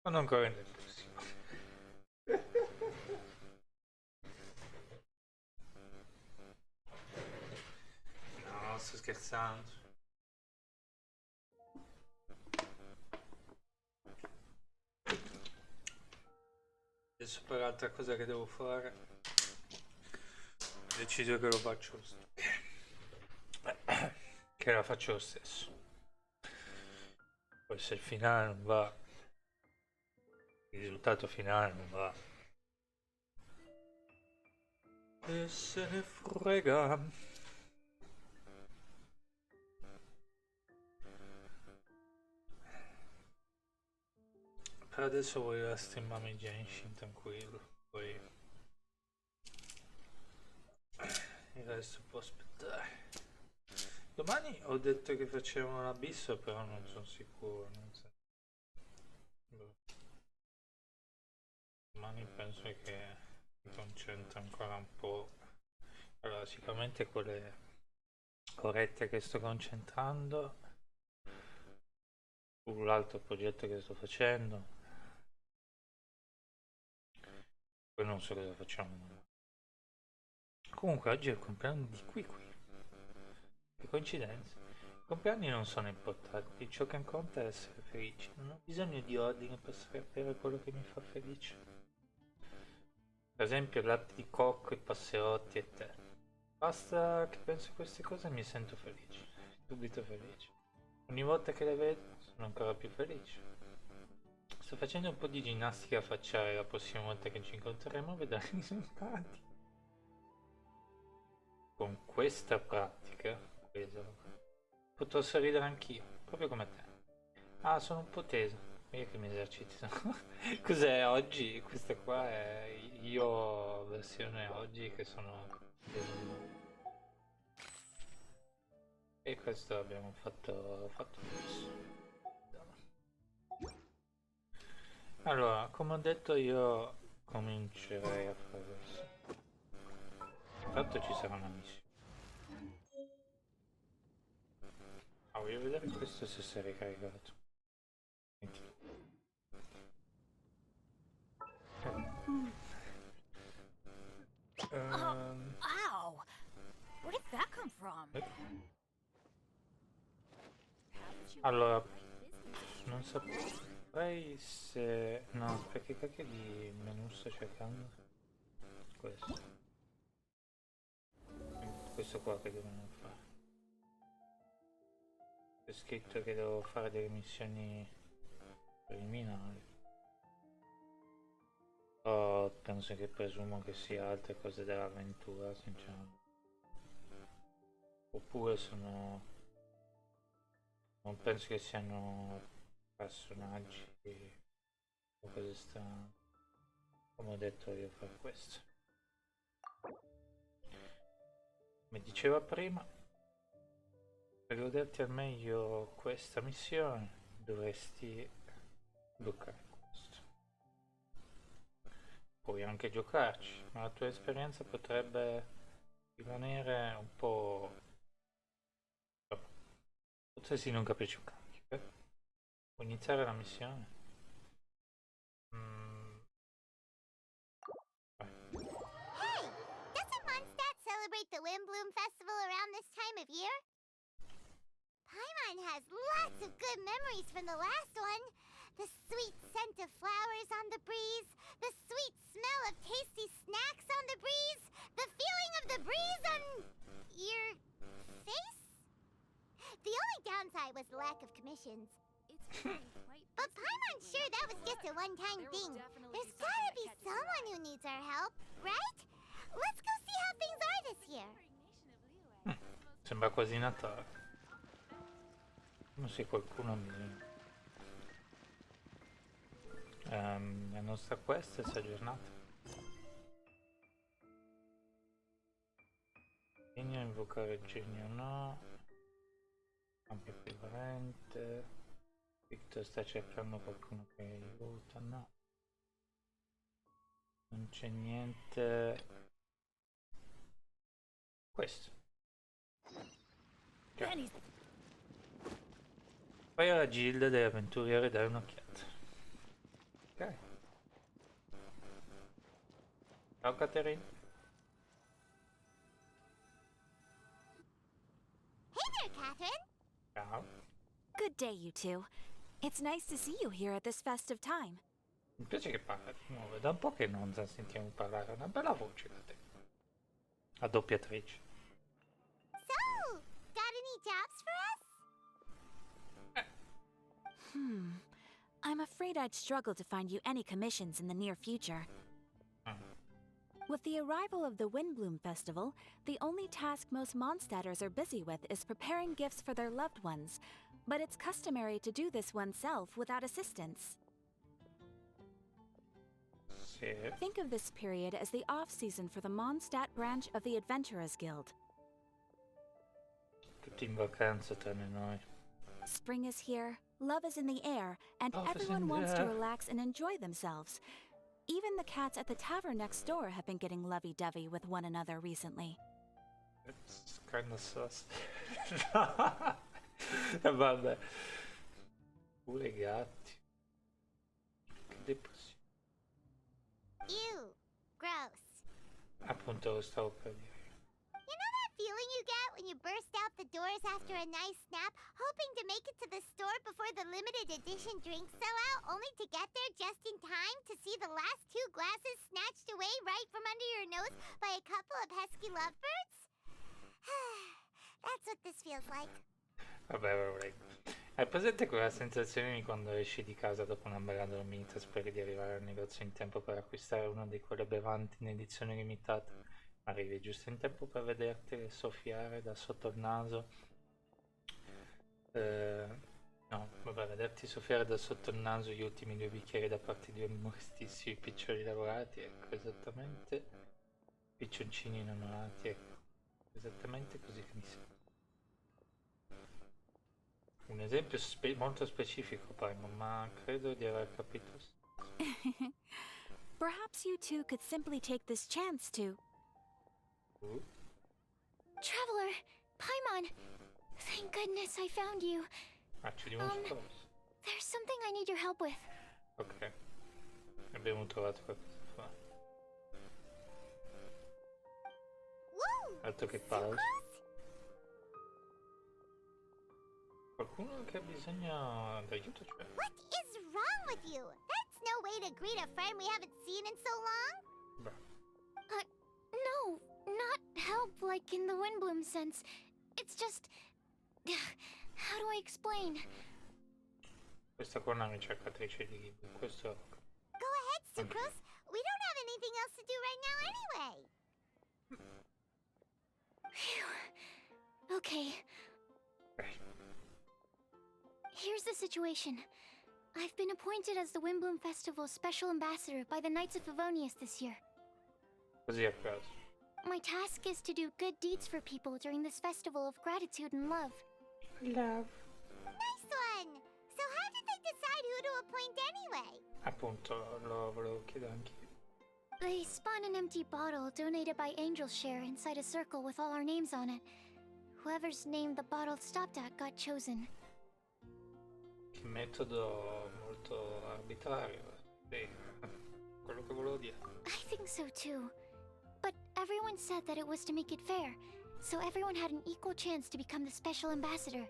Sono ancora in depressione. No, sto scherzando. Adesso per l'altra cosa che devo fare, ho deciso che lo faccio che la faccio lo stesso. Poi se il finale non va, il risultato finale non va, e se ne frega. Per adesso voglio streamare Genshin tranquillo, poi il resto può aspettare. Domani ho detto che facevano l'abisso, però non sono sicuro. Non so. Boh. Domani penso che mi concentro ancora un po'. Allora, sicuramente quelle orette che sto concentrando sull'altro progetto che sto facendo. Poi non so cosa facciamo. Comunque oggi è il compleanno di qui. Che coincidenza. I compleanni non sono importanti, ciò che conta è essere felici. Non ho bisogno di ordine per sapere quello che mi fa felice. Per esempio il latte di cocco, i passerotti e te. Basta che penso a queste cose e mi sento felice. Subito felice. Ogni volta che le vedo sono ancora più felice. Sto facendo un po' di ginnastica facciale, la prossima volta che ci incontreremo vedrò i risultati. Con questa pratica, potrò sorridere anch'io, proprio come te. Ah, sono un po' teso. Io che mi esercito. Cos'è oggi? Questa qua è io versione oggi che sono teso. E questo abbiamo fatto adesso. Allora, come ho detto io comincerei a fare questo. Intanto ci sarà una missione. Ah, voglio vedere questo se si è ricaricato. Ow! Where did that come from? Allora, non saprei se... No, perché cacchio di menu sto cercando? Questo. Questo qua che devono fare. C'è scritto che devo fare delle missioni preliminari. Oh, penso che presumo che sia altre cose dell'avventura, sinceramente. Oppure sono... Non penso che siano personaggi o cose strane. Come ho detto io fare questo. Mi diceva prima, per goderti al meglio questa missione dovresti bloccare questo. Puoi anche giocarci, ma la tua esperienza potrebbe rimanere un po'... Potresti non capirci un cacchio. Puoi iniziare la missione? Mm, Hey! Doesn't Mondstadt celebrate the Windbloom Festival around this time of year? Paimon has lots of good memories from the last one. The sweet scent of flowers on the breeze, the sweet smell of tasty snacks on the breeze, the feeling of the breeze on your face? The only downside was the lack of commissions. But Paimon's sure that was just a one-time thing. There's gotta be someone who needs our help, right? Let's go see how things are this year. Sembra quasi Natale. Come se qualcuno ha bisogno. La nostra quest si è aggiornata. Genio, invocare genio no. Cambio equivalente. Victor sta cercando qualcuno che aiuta, no. Non c'è niente. Questo. Benny's Vai alla gilda degli avventurieri e dai un'occhiata. Ok. Ciao Caterina. Hey there, Catherine. Ciao. Good day, you two. It's nice to see you here at this festive time. Mi piace che parla di nuovo, è da un po' che non la sentiamo parlare, ha una bella voce da te. La doppiatrice. So, got any jobs for us? I'm afraid I'd struggle to find you any commissions in the near future. With the arrival of the Windbloom Festival, the only task most Mondstadters are busy with is preparing gifts for their loved ones, but it's customary to do this oneself without assistance. Sì. Think of this period as the off-season for the Mondstadt branch of the Adventurers Guild. Tutti in vacanza tranne noi. Spring is here, love is in the air, and Love is in everyone the wants to air. relax and enjoy themselves. Even the cats at the tavern next door have been getting lovey-dovey with one another recently. It's kind of sus. Vabbè. Pure i gatti. Che depressione. Ew, gross. Appunto lo stavo per dire. You know that feeling you get when you burst out the doors after a nice nap, hoping to make it to the store before the limited edition drinks sell out, only to get there just in time to see the last 2 glasses snatched away right from under your nose by a couple of pesky lovebirds? That's what this feels like. Vabbè. Hai presente quella sensazione di quando esci di casa dopo una bella dormita, speri di arrivare al negozio in tempo per acquistare una di quelle bevanti in edizione limitata? Arrivi giusto in tempo per vederti soffiare da sotto il naso. No, vabbè, vederti soffiare da sotto il naso gli ultimi 2 bicchieri da parte di 2 umoristissimi piccioli lavorati, ecco, esattamente. Piccioncini innamorati, ecco. Esattamente così che mi sembra. Un esempio molto specifico, Paimon, ma credo di aver capito. Perhaps you two could simply take this chance to... Traveler, Paimon, thank goodness I found you. Faccio di uno scorso. There's something I need your help with. Ok, abbiamo trovato qualcosa da fare. Woo! Altro che So pausa. close. Qualcuno che ha bisogno d'aiuto c'è? What is wrong with you? That's no way to greet a friend we haven't seen in so long. Beh, No, not help like in the Windbloom sense. It's just... How do I explain? questa qua è una ricercatrice di libri, questo è ok. Go ahead, Sucrose. We don't have anything else to do right now anyway. Phew. Okay, Ok. here's the situation. I've been appointed as the Windbloom Festival's special ambassador by the Knights of Favonius this year. Così a caso. My task is to do good deeds for people during this festival of gratitude and love. Love. Nice one. So how did they decide who to appoint anyway? Appunto, lo volevo chiedere anche io. They spun an empty bottle donated by Angel's Share inside a circle with all our names on it. Whoever's name the bottle stopped at got chosen. Che metodo molto arbitrario. Sì, quello che volevo dire. I think so too. But everyone said that it was to make it fair, so everyone had an equal chance to become the special ambassador.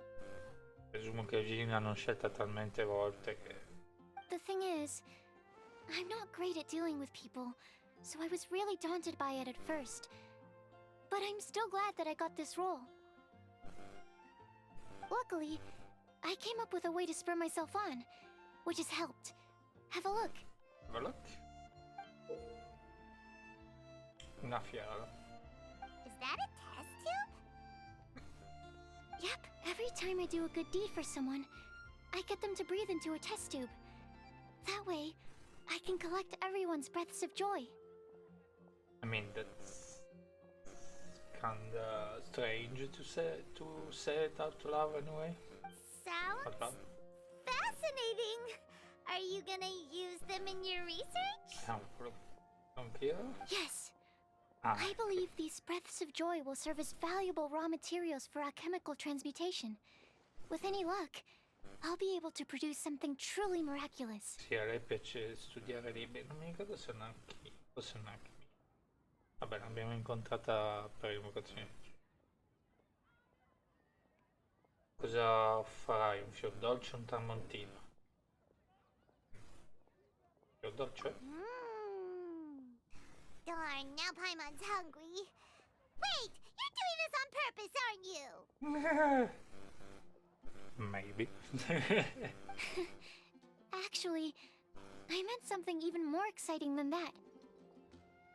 Presumo che Gin hanno scelta talmente volte che... The thing is, I'm not great at dealing with people, so I was really daunted by it at first. But I'm still glad that I got this role. Luckily, I came up with a way to spur myself on, which has helped. Have a look. Have a look. Una fiala. Is that a test tube? Yep, every time I do a good deed for someone, I get them to breathe into a test tube. That way, I can collect everyone's breaths of joy. I mean, that's kinda strange to say it out loud anyway. Sounds Out loud. fascinating. Are you gonna use them in your research? Anch'io? Yes, Ah, I believe these breaths of joy will serve as valuable raw materials for alchemical transmutation. With any luck, I'll be able to produce something truly miraculous. Sì, a lei piace studiare libri. Non mi ricordo se fosse Naki. Vabbè, l'abbiamo incontrata per invocazione. Cosa farai? Un fior dolce o un tramontino? Fior dolce? Darn, now Paimon's hungry. Wait, you're doing this on purpose, aren't you? Maybe. Actually, I meant something even more exciting than that.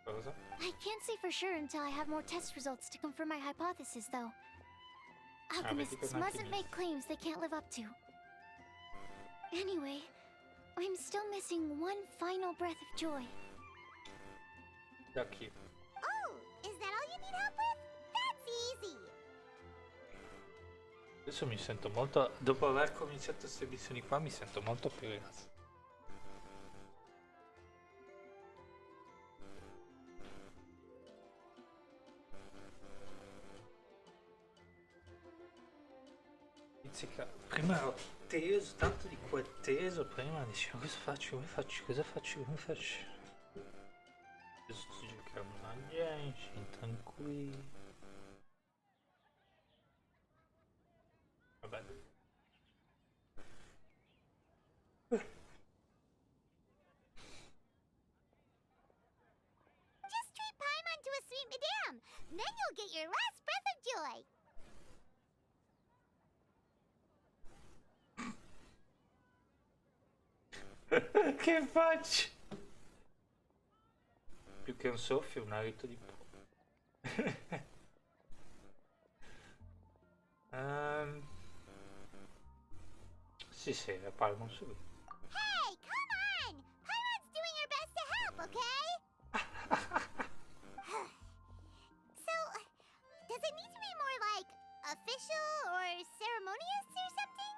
Cosa? I can't say for sure until I have more test results to confirm my hypothesis, though. Alchemists mustn't make claims they can't live up to. Anyway, I'm still missing one final breath of joy. Da chi? Oh, is that all you need help with? That's easy. Adesso mi sento molto... Dopo aver cominciato queste missioni qua mi sento molto più rilassato. Prima ero teso, tanto di quel teso, prima dicevo cosa faccio, come faccio, cosa faccio, come faccio. Adesso sto giocando a Genshin, tranquillo. Vabbè. Just treat Paimon to a sweet madame. Then you'll get your last breath of joy. Che faccio? Più che un soffio, un alito di po'. Sì, sì, palmo subito. Hey, come on! Paimon's doing her best to help, okay? So, does it need to be more like official or ceremonious or something?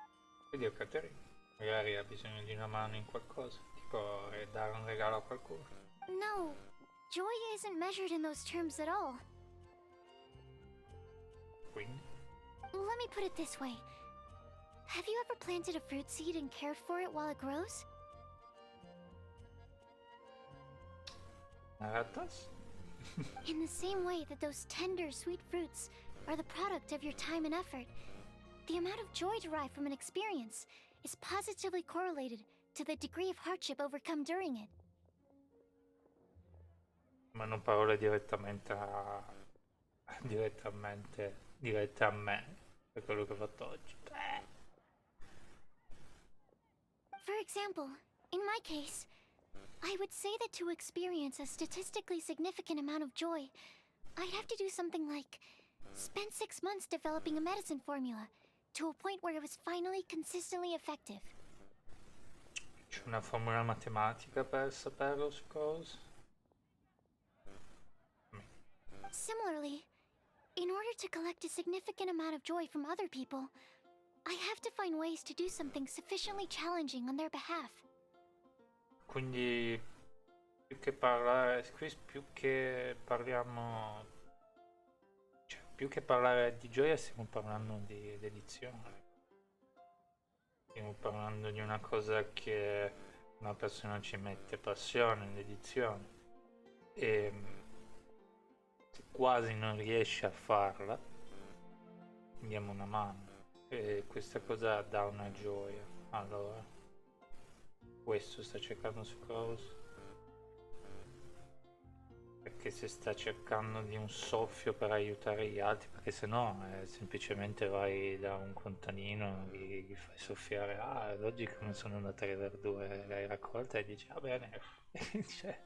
Vedi, Caterina, magari ha bisogno di una mano in qualcosa, tipo dare un regalo a qualcuno. No, joy isn't measured in those terms at all. Quindi? Let me put it this way. Have you ever planted a fruit seed and cared for it while it grows? In realtà sì. In the same way that those tender, sweet fruits are the product of your time and effort, the amount of joy derived from an experience is positively correlated to the degree of hardship overcome during it. Ma non parole dirette a me, per quello che ho fatto oggi. For example, in my case, I would say that to experience a statistically significant amount of joy, I'd have to do something like spend 6 months developing a medicine formula to a point where it was finally consistently effective. C'è una formula matematica per saperlo su cosa? Similarly, in order to collect a significant amount of joy from other people, I have to find ways to do something sufficiently challenging on their behalf. Quindi più che parlare, qui più che parliamo, cioè più che parlare di gioia stiamo parlando di dedizione. Stiamo parlando di una cosa che una persona ci mette passione, dedizione e se quasi non riesce a farla, diamo una mano e questa cosa dà una gioia. Allora, questo sta cercando su Crows? Perché se sta cercando di un soffio per aiutare gli altri, perché se no semplicemente vai da un contadino, gli fai soffiare, oggi come sono andate le verdure, le hai raccolte e dici, va bene, cioè,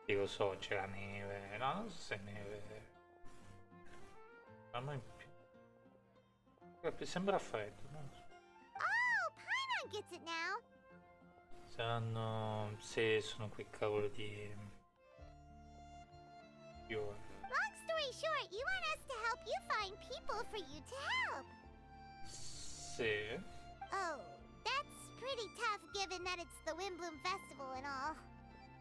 io lo so, c'è la neve, no, non so se è neve, ma in più, sembra freddo, no? Oh, Paimon gets it now. Saranno, se sono quei cavolo di ore. Long story short, you want us to help you find people for you to help. Sì. Oh, that's pretty tough given that it's the Windbloom Festival and all.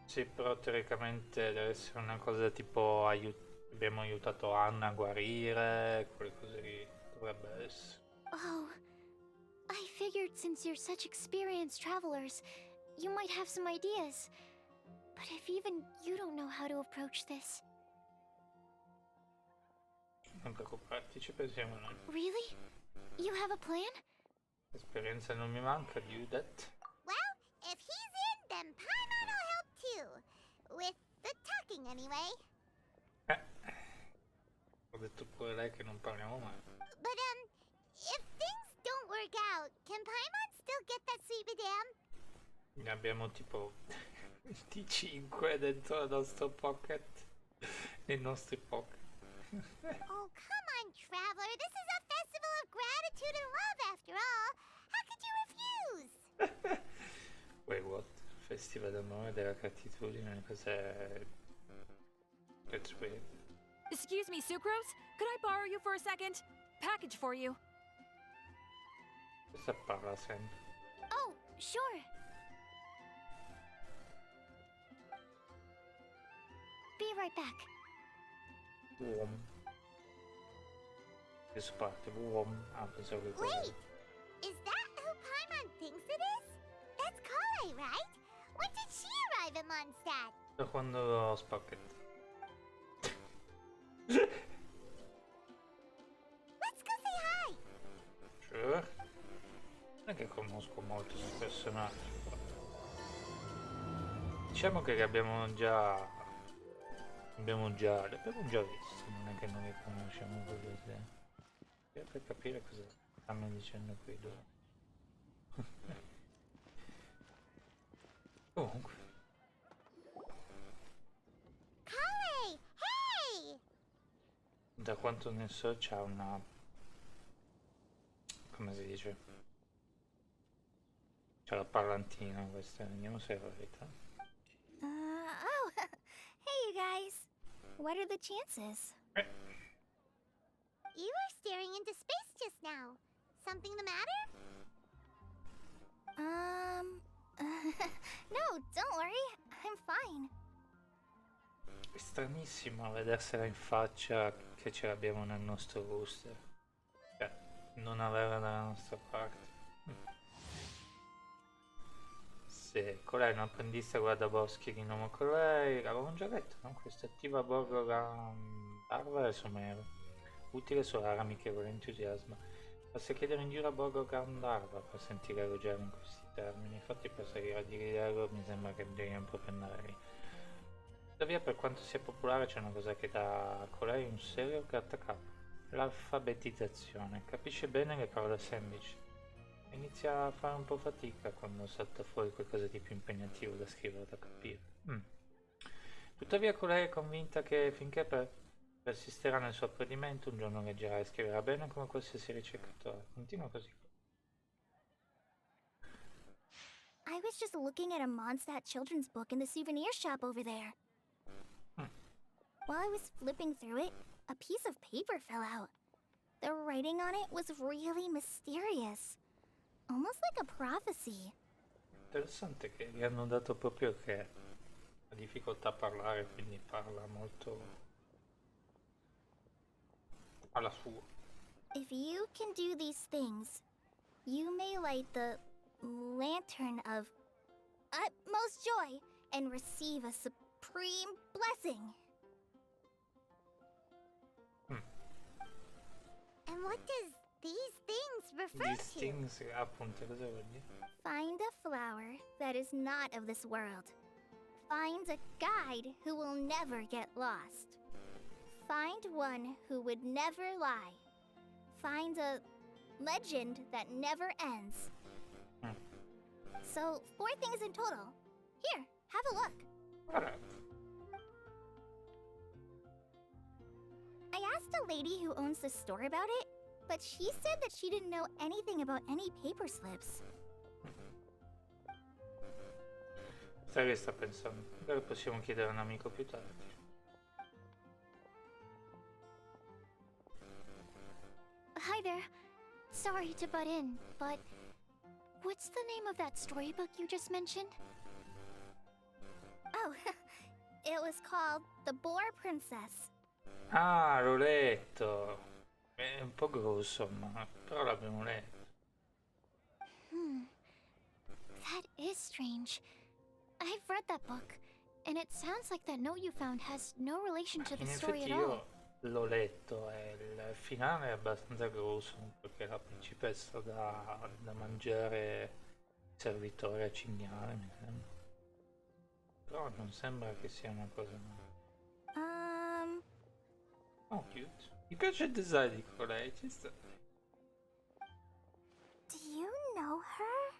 Sì, però teoricamente deve essere una cosa tipo abbiamo aiutato Anna a guarire, quelle cose lì dovrebbe essere. Oh, I figured since you're such experienced travelers, you might have some ideas. But if even you don't know how to approach this... Non preoccuparti, ci pensiamo noi. Really? You have a plan? Esperienza non mi manca, you that. Well, if he's in, then Paimon will help too. With the talking, anyway. Ho detto pure lei che non parliamo mai. But, if things don't work out, can Paimon still get that sweet madame? Ne abbiamo tipo 25 dentro il nostro pocket. Nei nostri pocket. Oh, come on, Traveler. This is a festival of gratitude and love, after all. How could you refuse? Wait, what? Festival d'amore e della gratitudine, cos'è? That's weird. Excuse me, Sucrose? Could I borrow you for a second? Package for you. Questa parla sempre. Oh, sure. Be right back. Uomo. Che parte, uomo. Ah, pensavo che Wait, is that who Paimon thinks it is? That's Kale, right? When did she arrive in Mondstadt? Da quando ho spacchettato. Let's go say hi. Sure. Non è che conosco molto questi personaggi. Diciamo che li abbiamo già li abbiamo già visti, non è che non li conosciamo così. Per capire cosa stanno dicendo qui dove. Comunque. Kale, hey! Da quanto ne so c'ha una... come si dice? C'ha la parlantina questa, vediamo se è la verità. Oh, hey you guys. What are the chances? You were staring into space just now. Something the matter? No, don't worry. I'm fine. È stranissimo vedersela in faccia che ce l'abbiamo nel nostro booster. Cioè, non averla dalla nostra parte. Sì, qual è un apprendista guardaboschi di nome con lei? L'avevamo già detto, no? Questa attiva a bordo la Barbara Somero. Utile solo a amichevole entusiasmo. Basta chiedere in giro a bordo Gandharva per sentire elogiare in questi termini. Infatti per salire a dirglielo mi sembra che bisogna proprio andare lì. Tuttavia, per quanto sia popolare, c'è una cosa che dà a colei un serio grattacapo: l'alfabetizzazione. Capisce bene le parole semplici. Inizia a fare un po' fatica quando salta fuori qualcosa di più impegnativo da scrivere o da capire. Tuttavia, colei è convinta che finché persisterà nel suo apprendimento, un giorno leggerà e scriverà bene come qualsiasi ricercatore. Continua così. I was just looking at a Mondstadt children's book in the souvenir shop over there. While I was flipping through it, a piece of paper fell out. The writing on it was really mysterious. Almost like a prophecy. Interessante che gli hanno dato proprio che ha difficoltà a parlare, quindi parla molto alla sua. If you can do these things, you may light the lantern of utmost joy and receive a supreme blessing. And what does these things refer These to? things, appunto, cosa vuol dire? Find a flower that is not of this world. Find a guide who will never get lost. Find one who would never lie. Find a legend that never ends. So, 4 things in total. Here, have a look. Alright. I asked a lady who owns the store about it, but she said that she didn't know anything about any paper slips. Sai che sta pensando? Magari possiamo chiedere a un amico più tardi. Hi there. Sorry to butt in, but what's the name of that storybook you just mentioned? Oh, it was called The Boar Princess. Ah, l'ho letto! È un po' grosso, ma però l'abbiamo letto. is strange. I've read that book, and it sounds like that note you found has no relation to the In story effetti at all. io l'ho letto e il finale è abbastanza grosso perché la principessa da mangiare servitore a cinghiale, mi sembra. Però non sembra che sia una cosa... Oh, cute. Mi piace il design di colei, ci sta. Do you know her?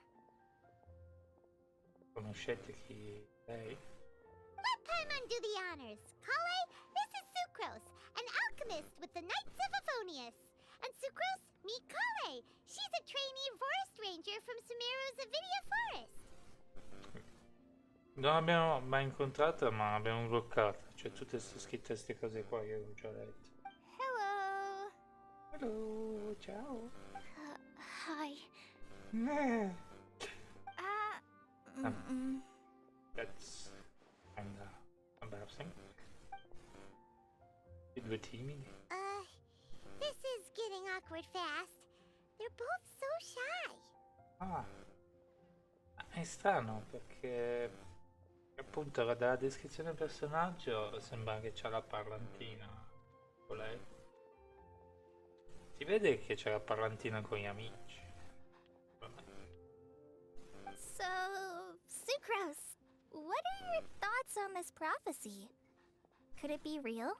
Conoscete chi lei? Let Paimon do the honors. Kale, this is Sucrose, an alchemist with the Knights of Favonius. And Sucrose, meet Kale. She's a trainee forest ranger from Sumeru's Avidia Forest. Non l'abbiamo mai incontrata, ma l'abbiamo bloccata. Cioè, tutte queste cose qua che avevo già letto. Hello. Hello, ciao. Hi. That's kinda embarrassing. I due timidi. This is getting awkward fast. They're both so shy. Ah, è strano perché appunto dalla descrizione del personaggio sembra che c'ha la parlantina con lei. Si vede che c'è la parlantina con gli amici. Vabbè. So, Sucrose, what are your thoughts on this prophecy? Could it be real?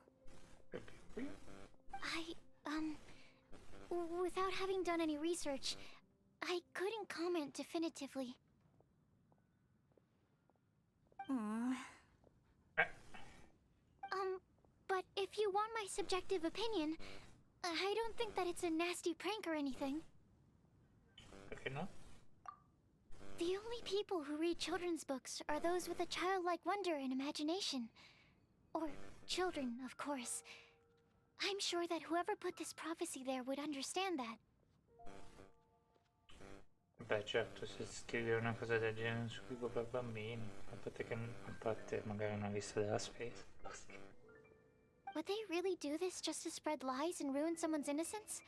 Without having done any research, I couldn't comment definitively. But if you want my subjective opinion, I don't think that it's a nasty prank or anything. Perché no? The only people who read children's books are those with a childlike wonder and imagination. Or children, of course. I'm sure that whoever put this prophecy there would understand that. Beh, certo, se scrivi una cosa del genere su libro per bambini, a parte magari una lista della spesa. Would they really do this just to spread lies and ruin someone's innocence?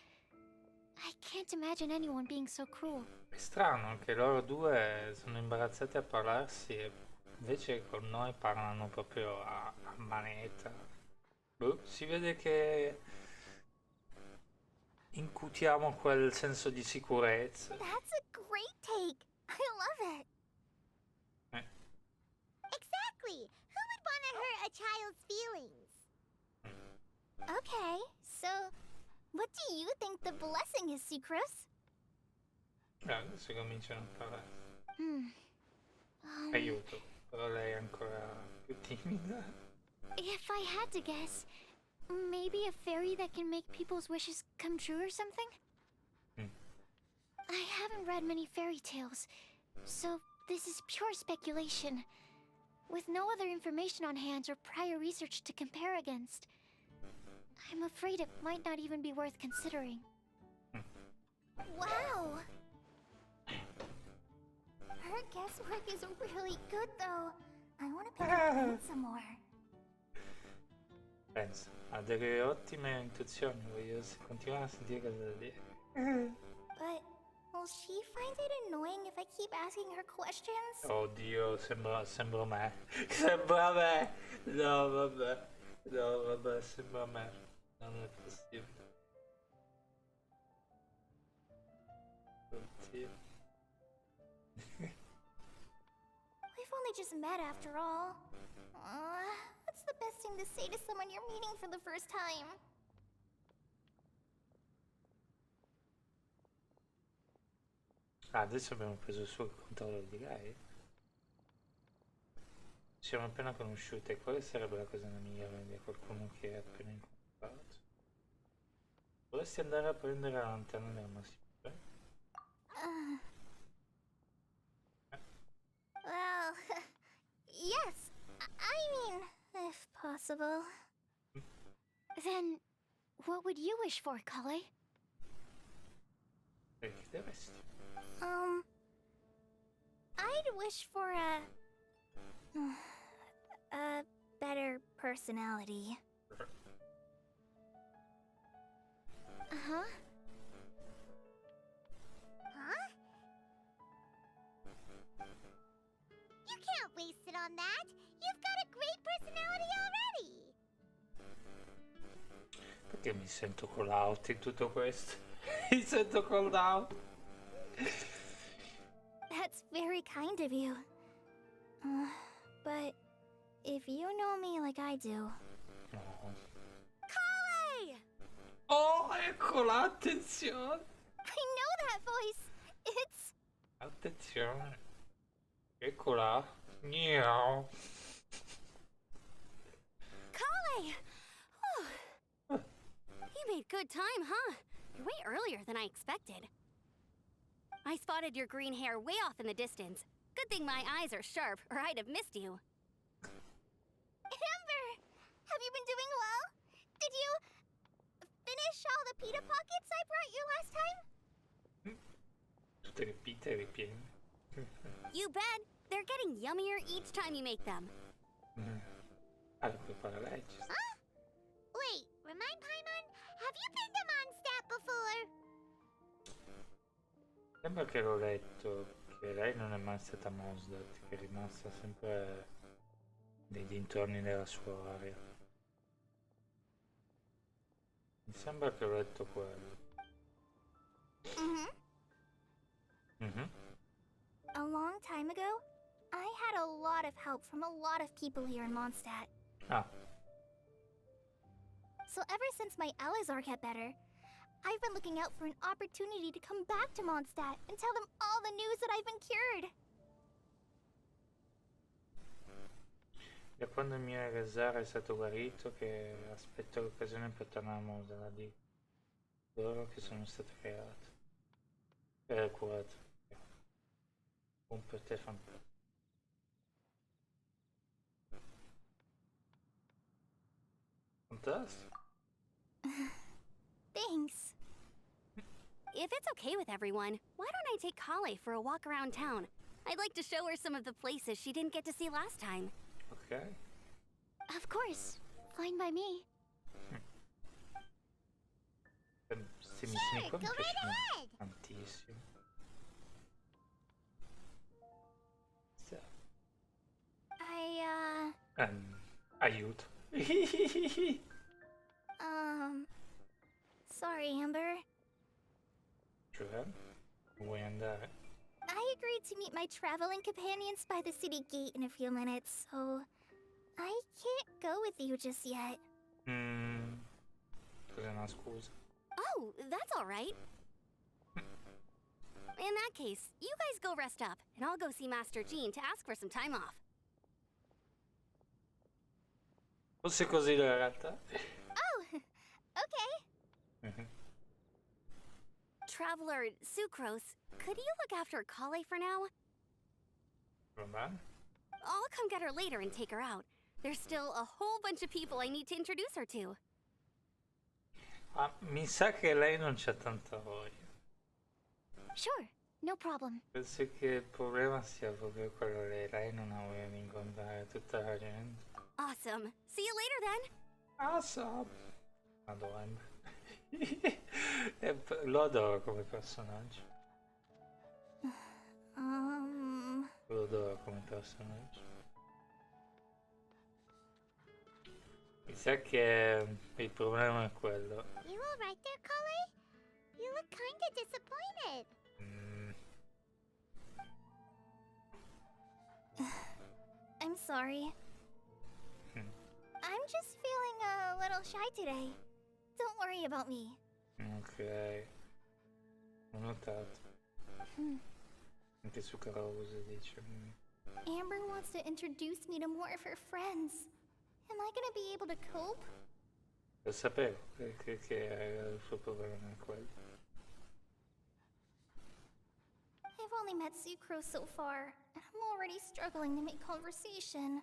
I can't imagine anyone being so cruel. È strano che loro due sono imbarazzati a parlarsi e invece con noi parlano proprio a manetta. Boh, si vede che incutiamo quel senso di sicurezza. That's a great take. I love it. Exactly. Who would want to hurt a child's feelings? Okay, so what do you think the blessing is, Sucrose? Adesso cominciano a parlare. Um, Aiuto, però lei è ancora più timida. If I had to guess, maybe a fairy that can make people's wishes come true or something? I haven't read many fairy tales, so this is pure speculation. With no other information on hand or prior research to compare against, I'm afraid it might not even be worth considering. Wow! Her guesswork is really good, though. I want to pick her brain some more. Pensa, ha delle ottime intuizioni, voglio continuare a sentire cosa da dire. But will she find it annoying if I keep asking her questions? Oddio, sembra me. Sembra me! No, vabbè. No, vabbè, sembra me. Non è possibile. Oddio. We've only just met after all. What's the best thing to say to someone you're meeting for the first time? Adesso abbiamo preso su il controllo di lei. Siamo appena conosciute. Quale sarebbe la cosa migliore di qualcuno che è appena incontrato? Vorresti andare a prendere la lanterna della massima? Well, yes. I mean, if possible. Then, what would you wish for, Kale? Che chiederesti? I'd wish for a better personality. Uh-huh. Huh? Perché mi sento call out in tutto questo? Mi sento called out. That's very kind of you. But if you know me like I do... No. Kale! Oh, ecco l'attenzione. I know that voice. It's... Attenzione. Eccola. Miau. Kale! You made good time, huh? You're way earlier than I expected. I spotted your green hair way off in the distance. Good thing my eyes are sharp, or I'd have missed you. Amber! Have you been doing well? Did you finish all the pita pockets I brought you last time? Tutte le pite ripiene. You bet. They're getting yummier each time you make them. Allora, prepara lei. Huh? Wait, remind Paimon, have you been to Mondstadt before? Sembra che l'ho letto che lei non è mai stata Mondstadt, che è rimasta sempre nei dintorni della sua area. Mi sembra che ho letto quello. A long time ago, I had a lot of help from a lot of people here in Mondstadt. Ah, So ever since my Alizar got better, I've been looking out for an opportunity to come back to Mondstadt and tell them all the news that I've been cured. da quando il mio Rezar è stato guarito che aspetto l'occasione per tornare a Mosela di loro che sono state create. Curate. Un per te fantastico. Fantastico. Thanks. If it's okay with everyone, why don't I take Kale for a walk around town? I'd like to show her some of the places she didn't get to see last time. Ok. Of course. Fine by me. Questi Sure, missioni qua mi go right piacciono ahead. tantissimo. Sì. Aiuto. Sorry, Amber. Cioè, vuoi andare? I agreed to meet my traveling companions by the city gate in a few minutes, so I can't go with you just yet. Cos'è una scusa? Oh, that's all right. In that case, you guys go rest up, and I'll go see Master Jean to ask for some time off. Fosse così in realtà. Oh, okay. Traveler Sucrose, could you look after Kale for now? Va bene? I'll come get her later and take her out. There's still a whole bunch of people I need to introduce her to. Ah, mi sa che lei non c'ha tanta voglia. Sure, no problem. Penso che il problema sia proprio quello lì. Lei non ha voglia di incontrare tutta la gente. Awesome. See you later then. Awesome! Madonna. Lo adoro come personaggio. Lo adoro come personaggio. Mi sa che il problema è quello. You alright there, Kale? You look kinda disappointed. I'm sorry. I'm just feeling a little shy today. Don't worry about me. Ok. Ho notato. Anche su Carouse dice. Amber wants to introduce me to more of her friends. Am I gonna be able to cope? Lo sapevo che il suo problema è quello. I've only met Sucrose so far, and I'm already struggling to make conversation.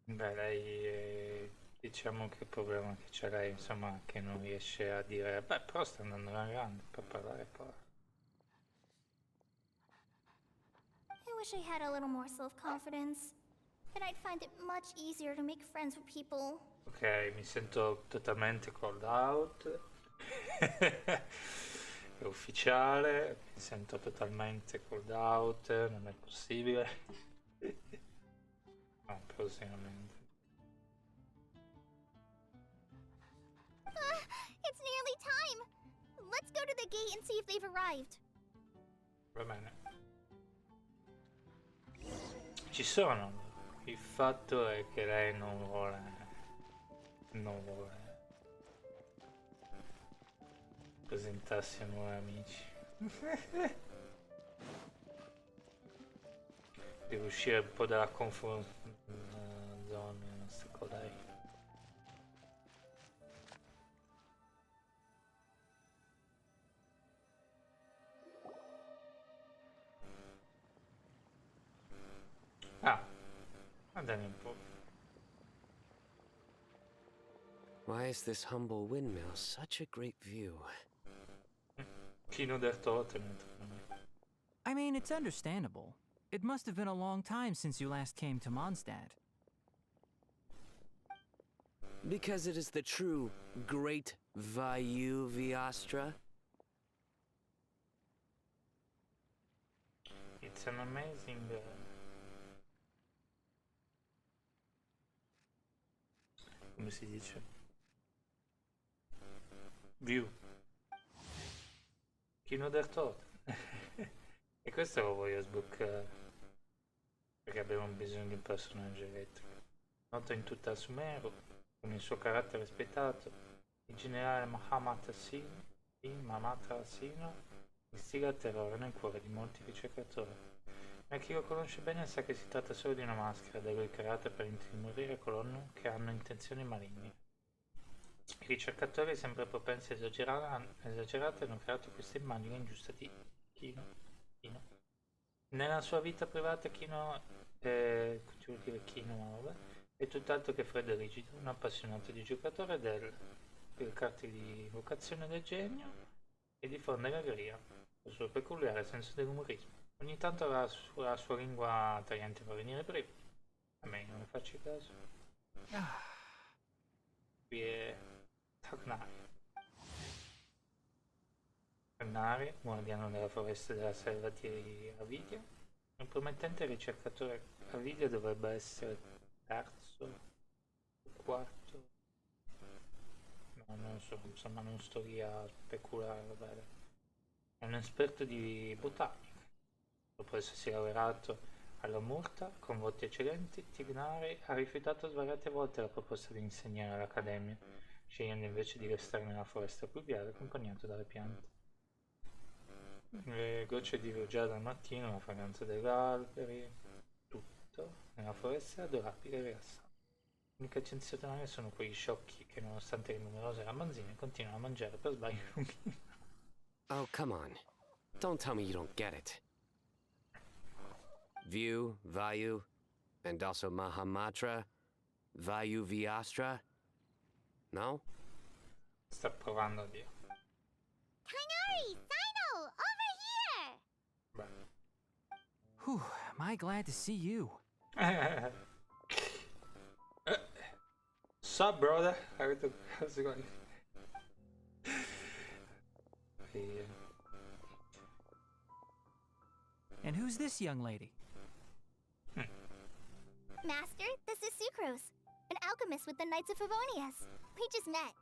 Beh, lei diciamo che il problema che c'è lei, insomma, che non riesce a dire, beh, però sta andando alla grande per parlare poi. I wish I had a little more self-confidence. Then I'd find it much easier to make friends with people. Ok, mi sento totalmente called out. È ufficiale, mi sento totalmente called out, non è possibile. No, prossimamente. It's if they've arrived. Va bene. Ci sono. Il fatto è che lei non vuole presentarsi a nuovi amici. Devo uscire un po' dalla comfort zone con lei. Ah, guardami un po'. Why is this humble windmill such a great view? Chino del Totem. I mean, it's understandable. It must have been a long time since you last came to Mondstadt. Because it is the true Great Vayu Viastra? It's an amazing come si dice? View. Chino del Totem. E questo lo voglio sbloccare. Perché abbiamo bisogno di un personaggio elettrico. Noto in tutta Sumeru, con il suo carattere spietato, il generale Mahamatra Sino instiga terrore nel cuore di molti ricercatori. Ma chi lo conosce bene sa che si tratta solo di una maschera da lui creata per intimorire coloro che hanno intenzioni maligne. I ricercatori, sempre propensi esagerate, hanno creato questa immagine ingiusta di Kino. Nella sua vita privata Kino è tutt'altro che freddo e rigido, un appassionato di giocatore delle carte di vocazione del genio e diffonde l'allegria, il suo peculiare senso dell'umorismo. Ogni tanto la sua lingua tagliente fa venire brividi. A me non facci caso. Qui è Tagnari, guardiano della foresta della selva di Avidia. Un promettente ricercatore. Avidia dovrebbe essere terzo o quarto. No, non so, insomma non sto lì a speculare, vabbè. È un esperto di botanica. Dopo essersi laureato alla Murta, con voti eccellenti, Tignari ha rifiutato svariate volte la proposta di insegnare all'Accademia, scegliendo invece di restare nella foresta pluviale accompagnato dalle piante. Le gocce di rugiada al mattino, la fragranza degli alberi, tutto nella foresta è adorabile e rilassante. L'unica eccezione sono quegli sciocchi che, nonostante le numerose ramanzine, continuano a mangiare per sbaglio lunghino. Oh, come on. Don't tell me you don't get it. View, Vayu, and also Mahamatra, Vayu Viastra? No? Sta provando a dire. Kainari! Sino! Over here! Beh. Whew, am I glad to see you. Sup, brother? How's it going? Yeah. And who's this young lady? Master, this is Sucrose, an alchemist with the Knights of Favonius. We just met.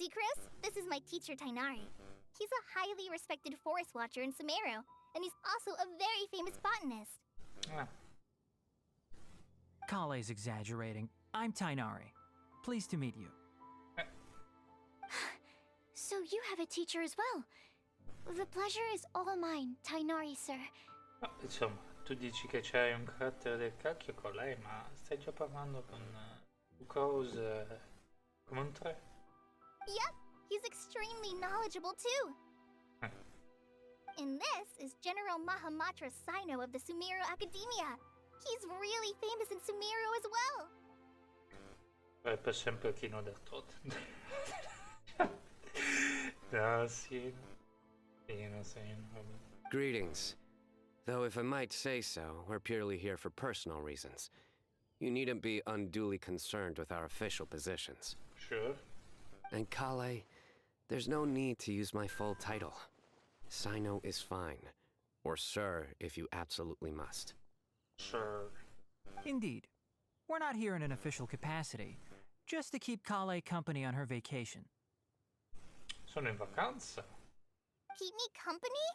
Sucrose, this is my teacher Tainari. He's a highly respected forest watcher in Sumeru, and he's also a very famous botanist. Ah. Kale's exaggerating. I'm Tainari. Pleased to meet you. So you have a teacher as well. The pleasure is all mine, Tainari, sir. No, insomma, tu dici che c'hai un carattere del cacchio con lei, ma stai già parlando con Sucrose come un tre? Yep, he's extremely knowledgeable too. And this is General Mahamatra Sino of the Sumeru Academia. He's really famous in Sumeru as well. È per sempre Chino del Totem. No, sì. Greetings. Though if I might say so, we're purely here for personal reasons. You needn't be unduly concerned with our official positions. Sure. And Kale, there's no need to use my full title. Sino is fine. Or sir, if you absolutely must. Sure. Indeed. We're not here in an official capacity, just to keep Kale company on her vacation. Sono in vacanza. Keep me company?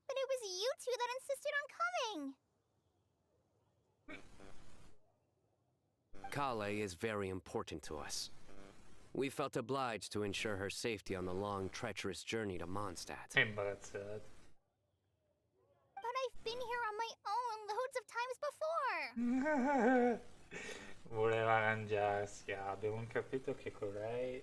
But it was you two that insisted on coming. Kale is very important to us. We felt obliged to ensure her safety on the long, treacherous journey to Mondstadt. È imbarazzata. But I've been here on my own loads of times before. Voleva arrangiarsi. Abbiamo capito che con lei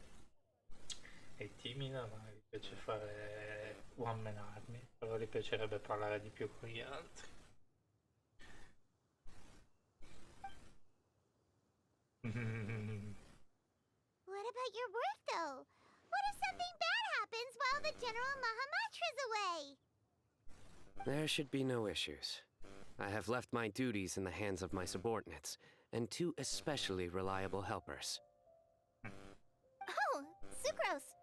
è timida, ma gli piace fare one man army. Però gli piacerebbe parlare di più con gli altri. What about your work, though? What if something bad happens while the General Mahamatra's away? There should be no issues. I have left my duties in the hands of my subordinates, and 2 especially reliable helpers. Oh, Sucrose.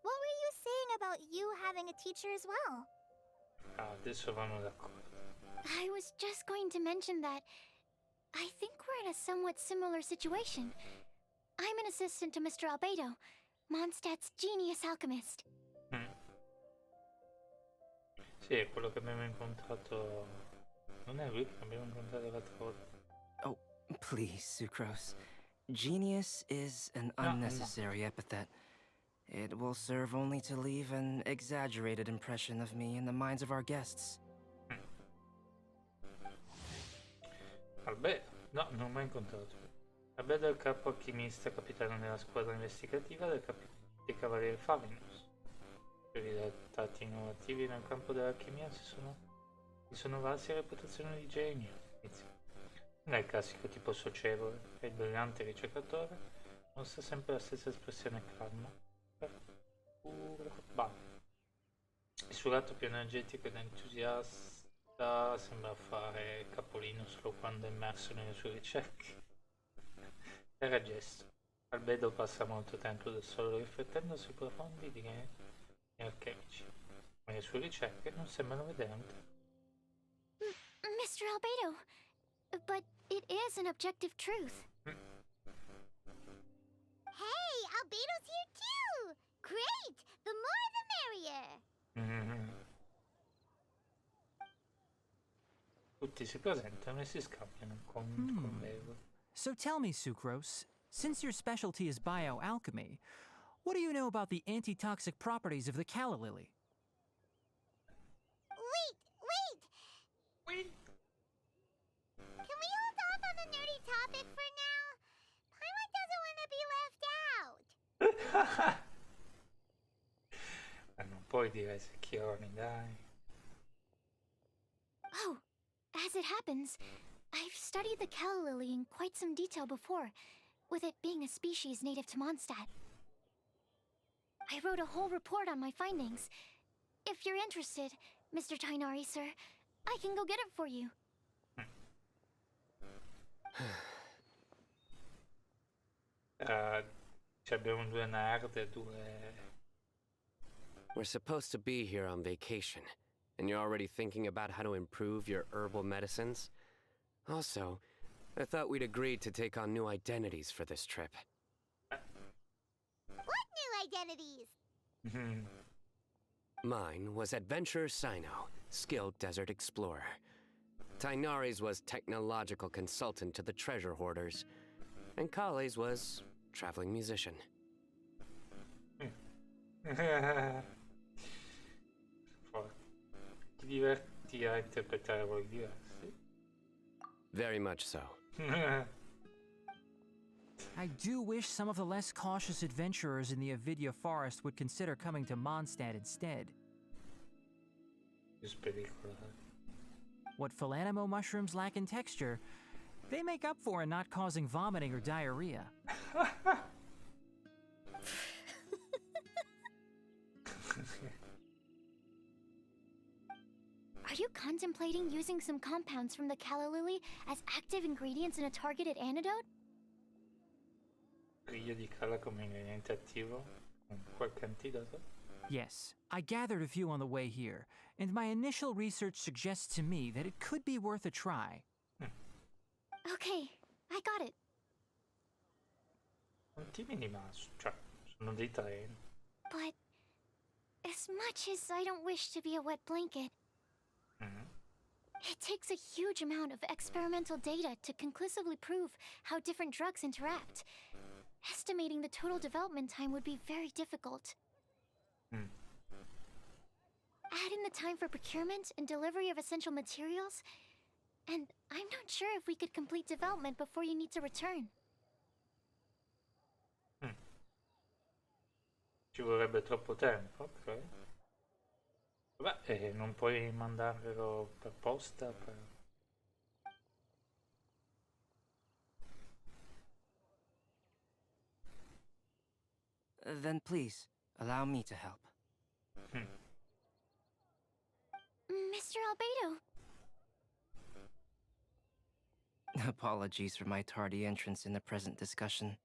What were you saying about you having a teacher as well? Adesso vanno d'accordo. I was just going to mention that I think we're in a somewhat similar situation. I'm an assistant to Mr. Albedo, Mondstadt's genius alchemist. Sì, è quello che abbiamo incontrato. Non è lui che abbiamo incontrato l'altra volta. Oh, please, Sucrose. Genius is an No. unnecessary epithet. It will serve only to leave an exaggerated impression of me in the minds of our guests. Albedo? No, non ho mai incontrato. Albedo è il capo alchimista, capitano della squadra investigativa dei Cavalieri Favinus. Per i risultati innovativi nel campo dell'alchimia si sono valsi reputazione di genio. Non è il classico tipo socievole, è il brillante ricercatore, mostra sempre la stessa espressione calma. Il suo lato più energetico ed entusiasta sembra fare capolino solo quando è immerso nelle sue ricerche. Era gesto. Albedo passa molto tempo da solo riflettendo sui profondi dilemi alchemici, ma le sue ricerche non sembrano vedere un tempo. Mr. Albedo, but it is an objective truth. Hey, Albedo's here too! Great! The more the merrier! Tutti si presentano e si scambiano con Bevo. So tell me, Sucrose, since your specialty is bioalchemy, what do you know about the antitoxic properties of the calla lily? Wait! Can we hold off on the nerdy topic for now? Paimon doesn't want to be left out. Ma non puoi dire secchioni, dai. Oh, as it happens, I've studied the calla lily in quite some detail before, with it being a species native to Mondstadt. I wrote a whole report on my findings. If you're interested, Mr. Tainari, sir, I can go get it for you. Abbiamo 2 nerd e 2... We're supposed to be here on vacation, and you're already thinking about how to improve your herbal medicines? Also, I thought we'd agreed to take on new identities for this trip. What new identities? Mine was Adventurer Sino, skilled desert explorer. Tainari's was technological consultant to the treasure hoarders. And Kale's was traveling musician. Ti diverti a interpretare ruoli diversi? Very much so. I do wish some of the less cautious adventurers in the Avidya forest would consider coming to Mondstadt instead. Più spericolare. What Philanimo mushrooms lack in texture, they make up for in not causing vomiting or diarrhea. Are you contemplating using some compounds from the calla lily as active ingredients in a targeted antidote? Riglio di cala come ingrediente attivo? Con qualche antidoto? Yes, I gathered a few on the way here, and my initial research suggests to me that it could be worth a try. Okay, I got it. Non ti mini ma, cioè, sono dei treni. But As much as I don't wish to be a wet blanket, it takes a huge amount of experimental data to conclusively prove how different drugs interact. Estimating the total development time would be very difficult. Add in the time for procurement and delivery of essential materials, and I'm not sure if we could complete development before you need to return. Ci vorrebbe troppo tempo, ok. Vabbè, non puoi mandarlo per posta? Then please, allow me to help. Mr. Albedo. Apologies for my tardy entrance in the present discussion.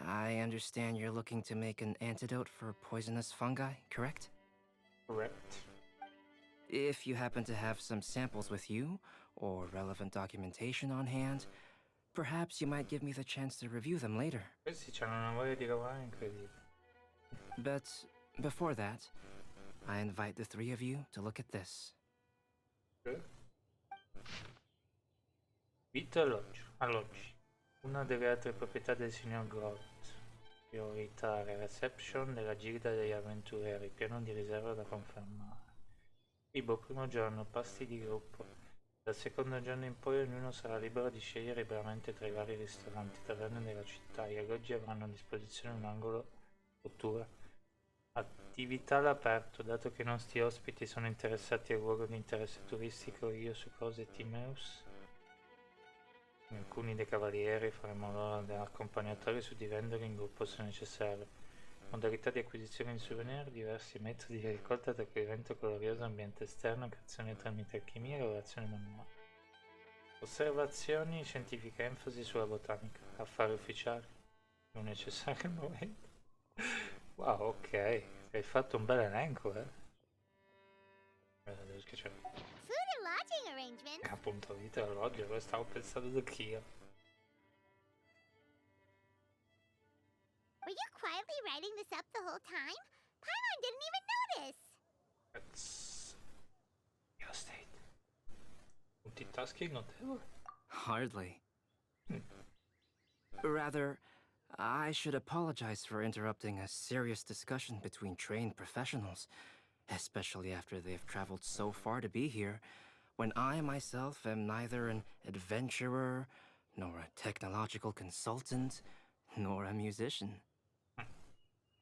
I understand you're looking to make an antidote for poisonous fungi, correct? Correct. If you happen to have some samples with you, or relevant documentation on hand, perhaps you might give me the chance to review them later. Questi c'hanno una voglia di lavorare incredibile. But before that, I invite the three of you to look at this. Good. Vitto alloggio. Alloggi. Una delle altre proprietà del signor Grot. Priorità reception della gilda degli avventurieri, piano di riserva da confermare. Cibo primo giorno, pasti di gruppo. Dal secondo giorno in poi ognuno sarà libero di scegliere liberamente tra i vari ristoranti, taverne della città. Gli alloggi avranno a disposizione un angolo cottura. Attività all'aperto, dato che i nostri ospiti sono interessati al luogo di interesse turistico io su cose Timeus. Alcuni dei cavalieri faremo loro da accompagnatori suddividendoli in gruppo se necessario. Modalità di acquisizione di souvenir, diversi metodi di raccolta tra evento glorioso, ambiente esterno, creazione tramite alchimia e lavorazione manuale. Osservazioni scientifiche, enfasi sulla botanica, affari ufficiali, non necessario al momento. Wow, ok, hai fatto un bel elenco, devo schiacciare. Food and lodging arrangements. Appunto, vita alloggio, lo stavo pensando anch'io. Were you quietly writing this up the whole time? Paimon didn't even notice. That's real estate. Multitasking notevole. Hardly. Rather, I should apologize for interrupting a serious discussion between trained professionals, especially after they've traveled so far to be here, when I myself am neither an adventurer, nor a technological consultant, nor a musician.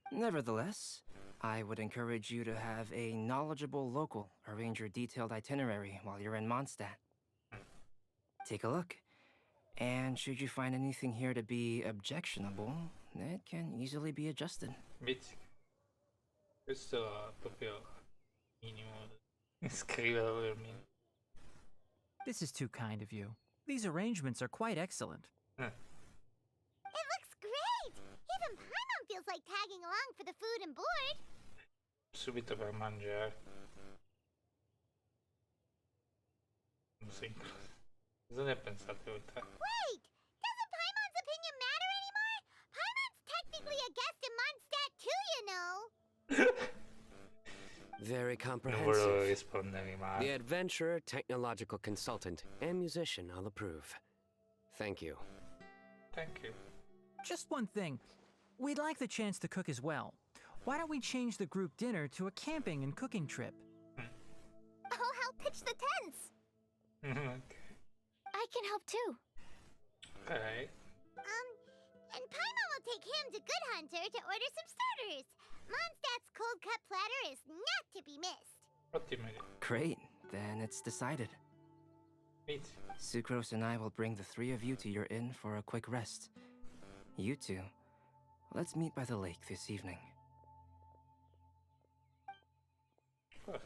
Nevertheless, I would encourage you to have a knowledgeable local arrange your detailed itinerary while you're in Mondstadt. Take a look, and should you find anything here to be objectionable, it can easily be adjusted. Bizzica. Questo è proprio minimo. Scriverlo per minimo. This is too kind of you. These arrangements are quite excellent. It looks great! Even Paimon feels like tagging along for the food and board. Subito per mangiare. Non so. Cosa ne pensate voi tre? Wait! Doesn't Paimon's opinion matter anymore? Paimon's technically a guest in Mondstadt too, you know. Very Non volevo comprehensive. rispondere male. The adventurer, technological consultant, and musician I'll approve. Thank you. Thank you. Just one thing. We'd like the chance to cook as well. Why don't we change the group dinner to a camping and cooking trip? I'll help pitch the tents. Okay. I can help too. Ok. And Paimon will take him to Good Hunter to order some starters. Mondstadt's cold cut platter is not to be missed. Ottima idea. Great, then it's decided. Inizio. Sucrose and I will bring the three of you to your inn for a quick rest. You two, let's meet by the lake this evening. Guarda,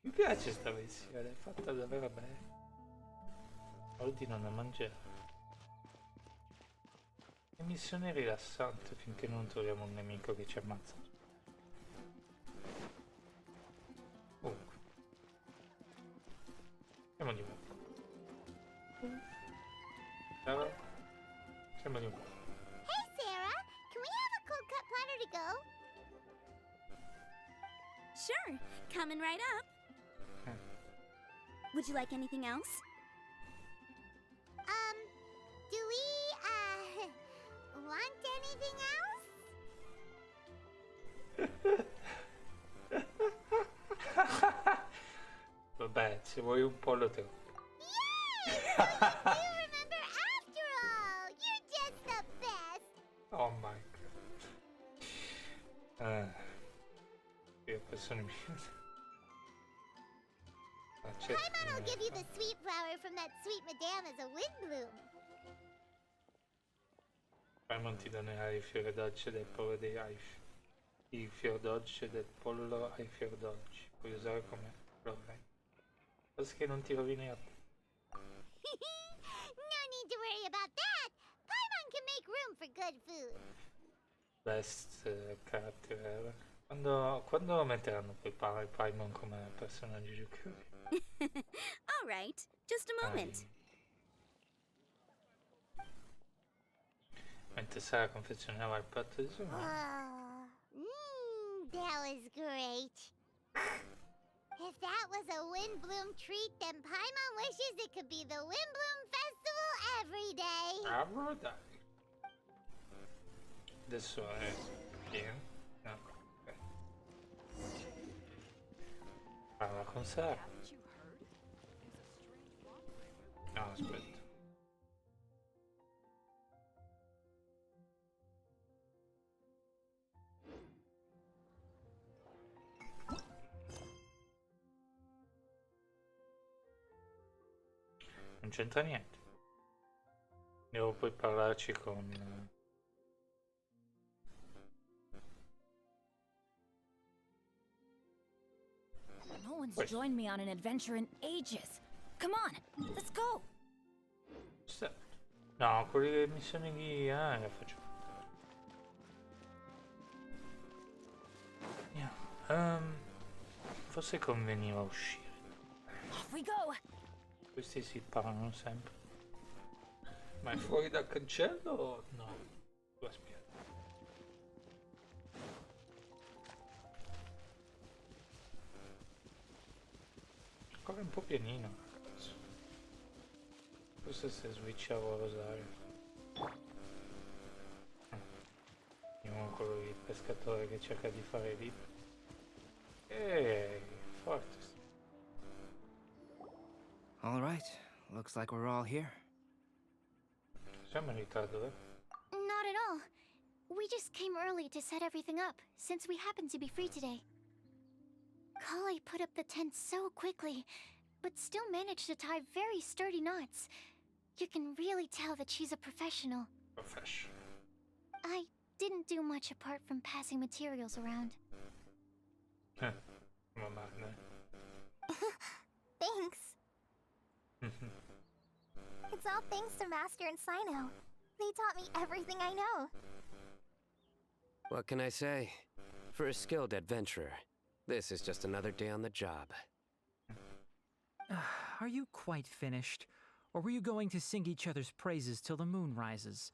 mi piace sta versione, è fatta davvero bene. Ordino da mangiare. È missione rilassante finché non troviamo un nemico che ci ammazza. Comunque. Siamo di nuovo. Ciao. Siamo di nuovo. Hey, Sarah! Can we have a cold cut platter to go? Sure, coming right up. Would you like anything else? Do we, want anything else? Vabbè, se vuoi un po' lo trovo. Yay! You remember after all! You're just the best! Oh my god. Io persone mie. Paimon will give you the sweet flower from that sweet madame as a wind bloom. Paimon ti donerà i fiori dolci del pollo dei Aish. I fior dolci del pollo ai fior dolci. Puoi usare come florvento. Basta che non ti rovini a te. No need to worry about that! Paimon can make room for good food. Best character ever. Quando metteranno poi Paimon come personaggio giocabile? All right, just a moment. Mentre Sara confezionava il piatto di suo That was great. If that was a Windbloom treat, then Paimon wishes it could be the Windbloom Festival every day. Dai. Adesso è pieno. No, ok. Parla con Sara. No, aspetta. Non c'entra niente. Devo poi parlarci con... No one's joined me on an adventure in ages. Come on, let's go. No, quelle missioni di... le faccio. Forse conveniva uscire. Off we go. Questi si parlano sempre. Ma è fuori dal cancello o no? Aspetta. Ancora un po' pienino, ragazzo. Forse se switchavo a rosario. Vediamo quello il pescatore che cerca di fare lì. Forte. All right, looks like we're all here. Siamo in ritardo, eh? Not at all. We just came early to set everything up, since we happen to be free today. Kali put up the tent so quickly, but still managed to tie very sturdy knots. You can really tell that she's a professional. Professional. I didn't do much apart from passing materials around. Mamma mia. Thanks. It's all thanks to Master and Sino. They taught me everything I know. What can I say? For a skilled adventurer, this is just another day on the job. Are you quite finished? Or were you going to sing each other's praises till the moon rises?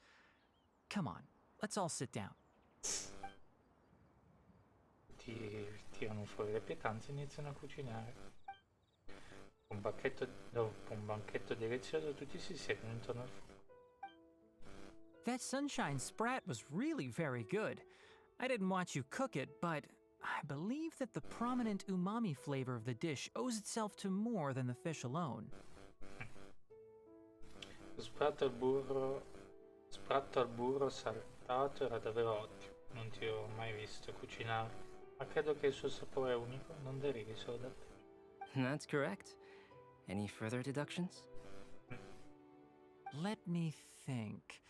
Come on, let's all sit down. Ti tirano fuori le pietanze e iniziano a cucinare. Dopo un banchetto delizioso tutti si siedono intorno al fuoco. That sunshine sprat was really very good. I didn't watch you cook it, but I believe that the prominent umami flavor of the dish owes itself to more than the fish alone. Lo spratto al burro saltato era davvero ottimo. Non ti ho mai visto cucinare, ma credo che il suo sapore unico non derivi solo da te. That's correct. Any further deductions? Let me think.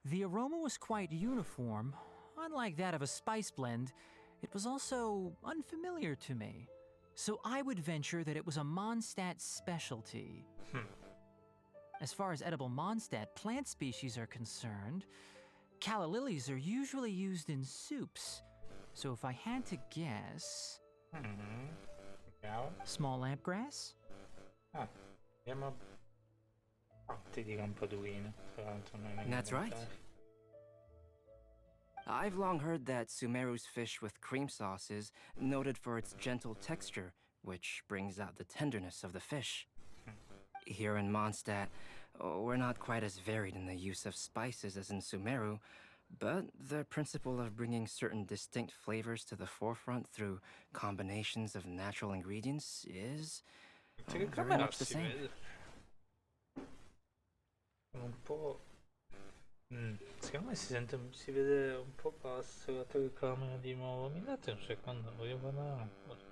The aroma was quite uniform. Unlike that of a spice blend, it was also unfamiliar to me. So I would venture that it was a Mondstadt specialty. As far as edible Mondstadt plant species are concerned, calla lilies are usually used in soups. So if I had to guess... Small lampgrass? Andiamo a... ti dico un po' duino, tra l'altro non è That's right. I've long heard that Sumeru's fish with cream sauce is noted for its gentle texture, which brings out the tenderness of the fish. Here in Mondstadt, we're not quite as varied in the use of spices as in Sumeru, but the principle of bringing certain distinct flavors to the forefront through combinations of natural ingredients is very much the si same. vede. Un po'. Secondo me si vede un po' basso la telecamera di nuovo. Mi date un secondo, voglio guardare una cosa.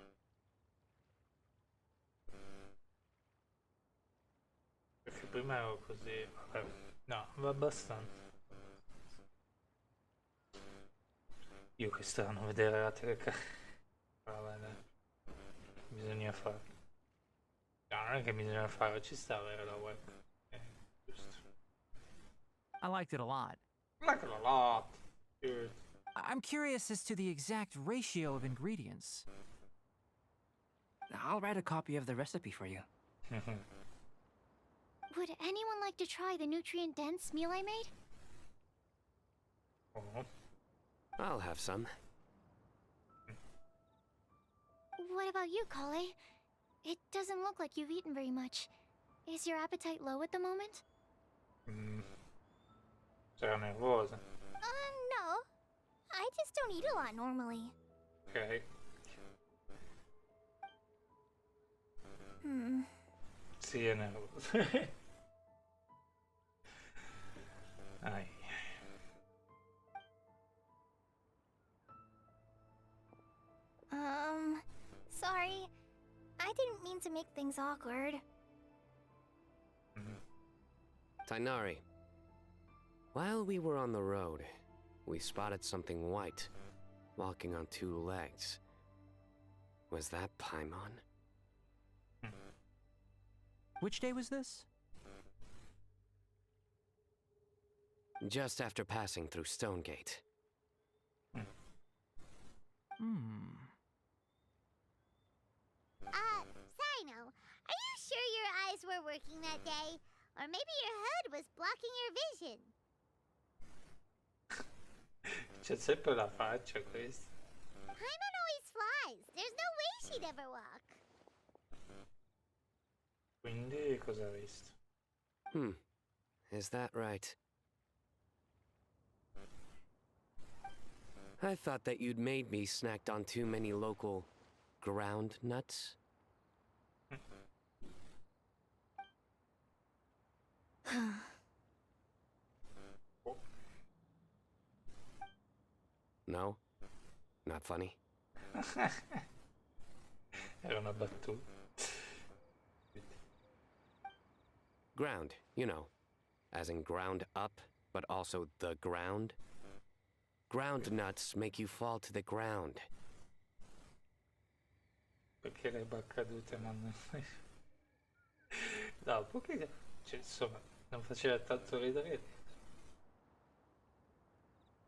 Perché prima ero così. Vabbè. No, va abbastanza. Io che strano vedere la telecamera. Vabbè, dai. Bisogna fare. No, non è che bisogna fare, ci sta avere la web. Giusto. I liked it a lot. Like it a lot. Dude. I'm curious as to the exact ratio of ingredients. I'll write a copy of the recipe for you. Would anyone like to try the nutrient-dense meal I made? Oh. I'll have some. What about you, Kale? It doesn't look like you've eaten very much. Is your appetite low at the moment? No. Sarà nervosa. I just don't eat a lot normally. Ok. Sì, è nervosa. Ai. Sorry. I didn't mean to make things awkward. Tainari. While we were on the road, we spotted something white, walking on two legs. Was that Paimon? Which day was this? Just after passing through Stonegate. Sino, are you sure your eyes were working that day? Or maybe your hood was blocking your vision? C'è sempre la faccia questa. Paimon always flies. There's no way she'd ever walk. Quindi cosa ha visto? Is that right? I thought that you'd made me snacked on too many local ground nuts. No? Not funny? Era una battuta. Ground, you know. As in ground up, but also the ground. Ground nuts make you fall to the ground. Perché le baccadute non... No, perché... Cioè, insomma, non faceva tanto ridere.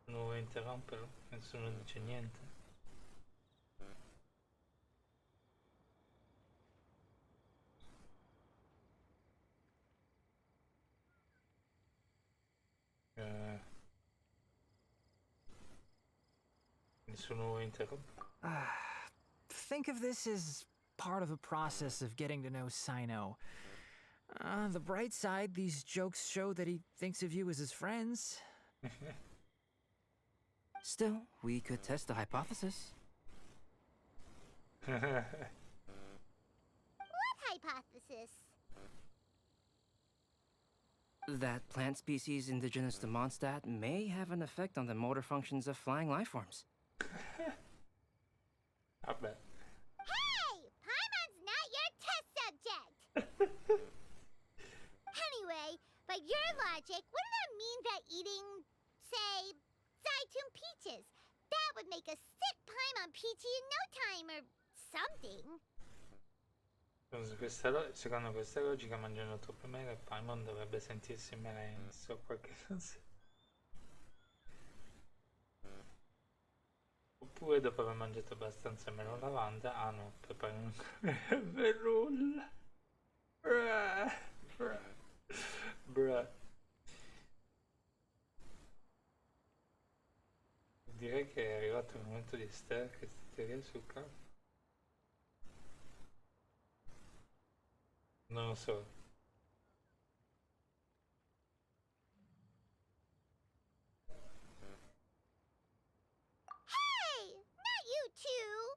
Non vuoi interromperlo? Nessuno dice niente. Nessuno vuole interrompere. Think of this as part of a process of getting to know Sino. The bright side, these jokes show that he thinks of you as his friends. Still, we could test the hypothesis. What hypothesis? That plant species indigenous to Mondstadt may have an effect on the motor functions of flying lifeforms. Vabbè. Hey! Paimon's not your test subject! Anyway, by your logic, wouldn't that mean that eating, say, Zaitun peaches, that would make a sick Paimon peachy in no time or something? Secondo questa logica, mangiando troppe mele, Paimon dovrebbe sentirsi melenso o qualche cosa. Oppure dopo aver mangiato abbastanza meno lavanda, ah no, prepari un verulla. Bruh. Direi che è arrivato il momento di stare che teoria sul campo. Non lo so. Hey! Not you two!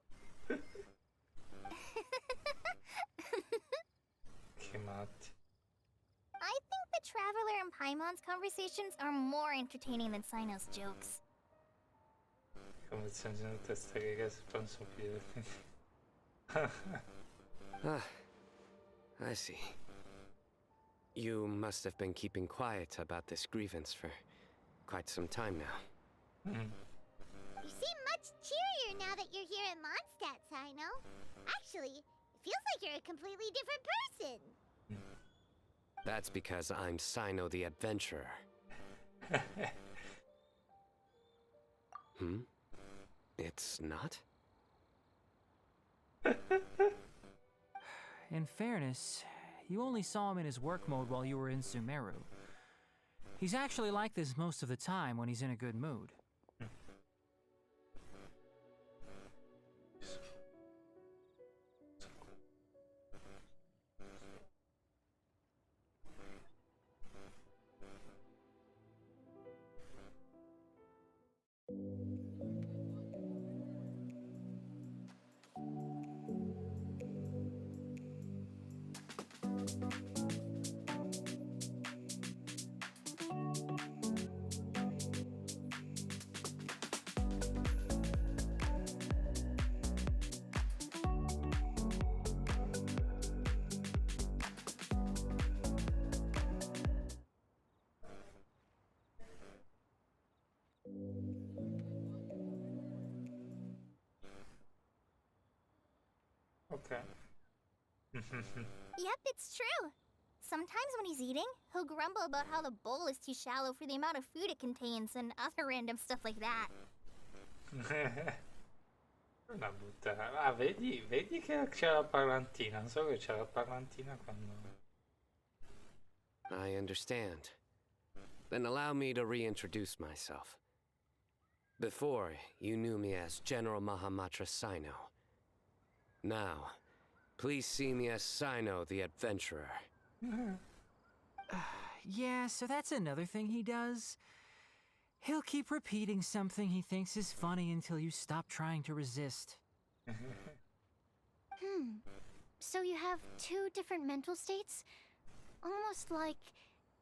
Che matti. I think the Traveler and Paimon's conversations are more entertaining than Sino's jokes. Conversazioni di tutte queste ragazze non sono più divertenti. Ah, I see. You must have been keeping quiet about this grievance for quite some time now. You seem much cheerier now that you're here in Mondstadt, Sino. Actually, it feels like you're a completely different person. That's because I'm Sino the Adventurer. It's not? In fairness, you only saw him in his work mode while you were in Sumeru. He's actually like this most of the time when he's in a good mood. Ok. Yep, it's true. Sometimes when he's eating, he'll grumble about how the bowl is too shallow for the amount of food it contains and other random stuff like that. Una buttata. Ah, vedi che c'è la parlantina. Non so che c'è la parlantina quando... I understand. Then allow me to reintroduce myself. Before, you knew me as General Mahamatra Sino. Now, please see me as Sino the Adventurer. Yeah, so that's another thing he does. He'll keep repeating something he thinks is funny until you stop trying to resist. So you have two different mental states? Almost like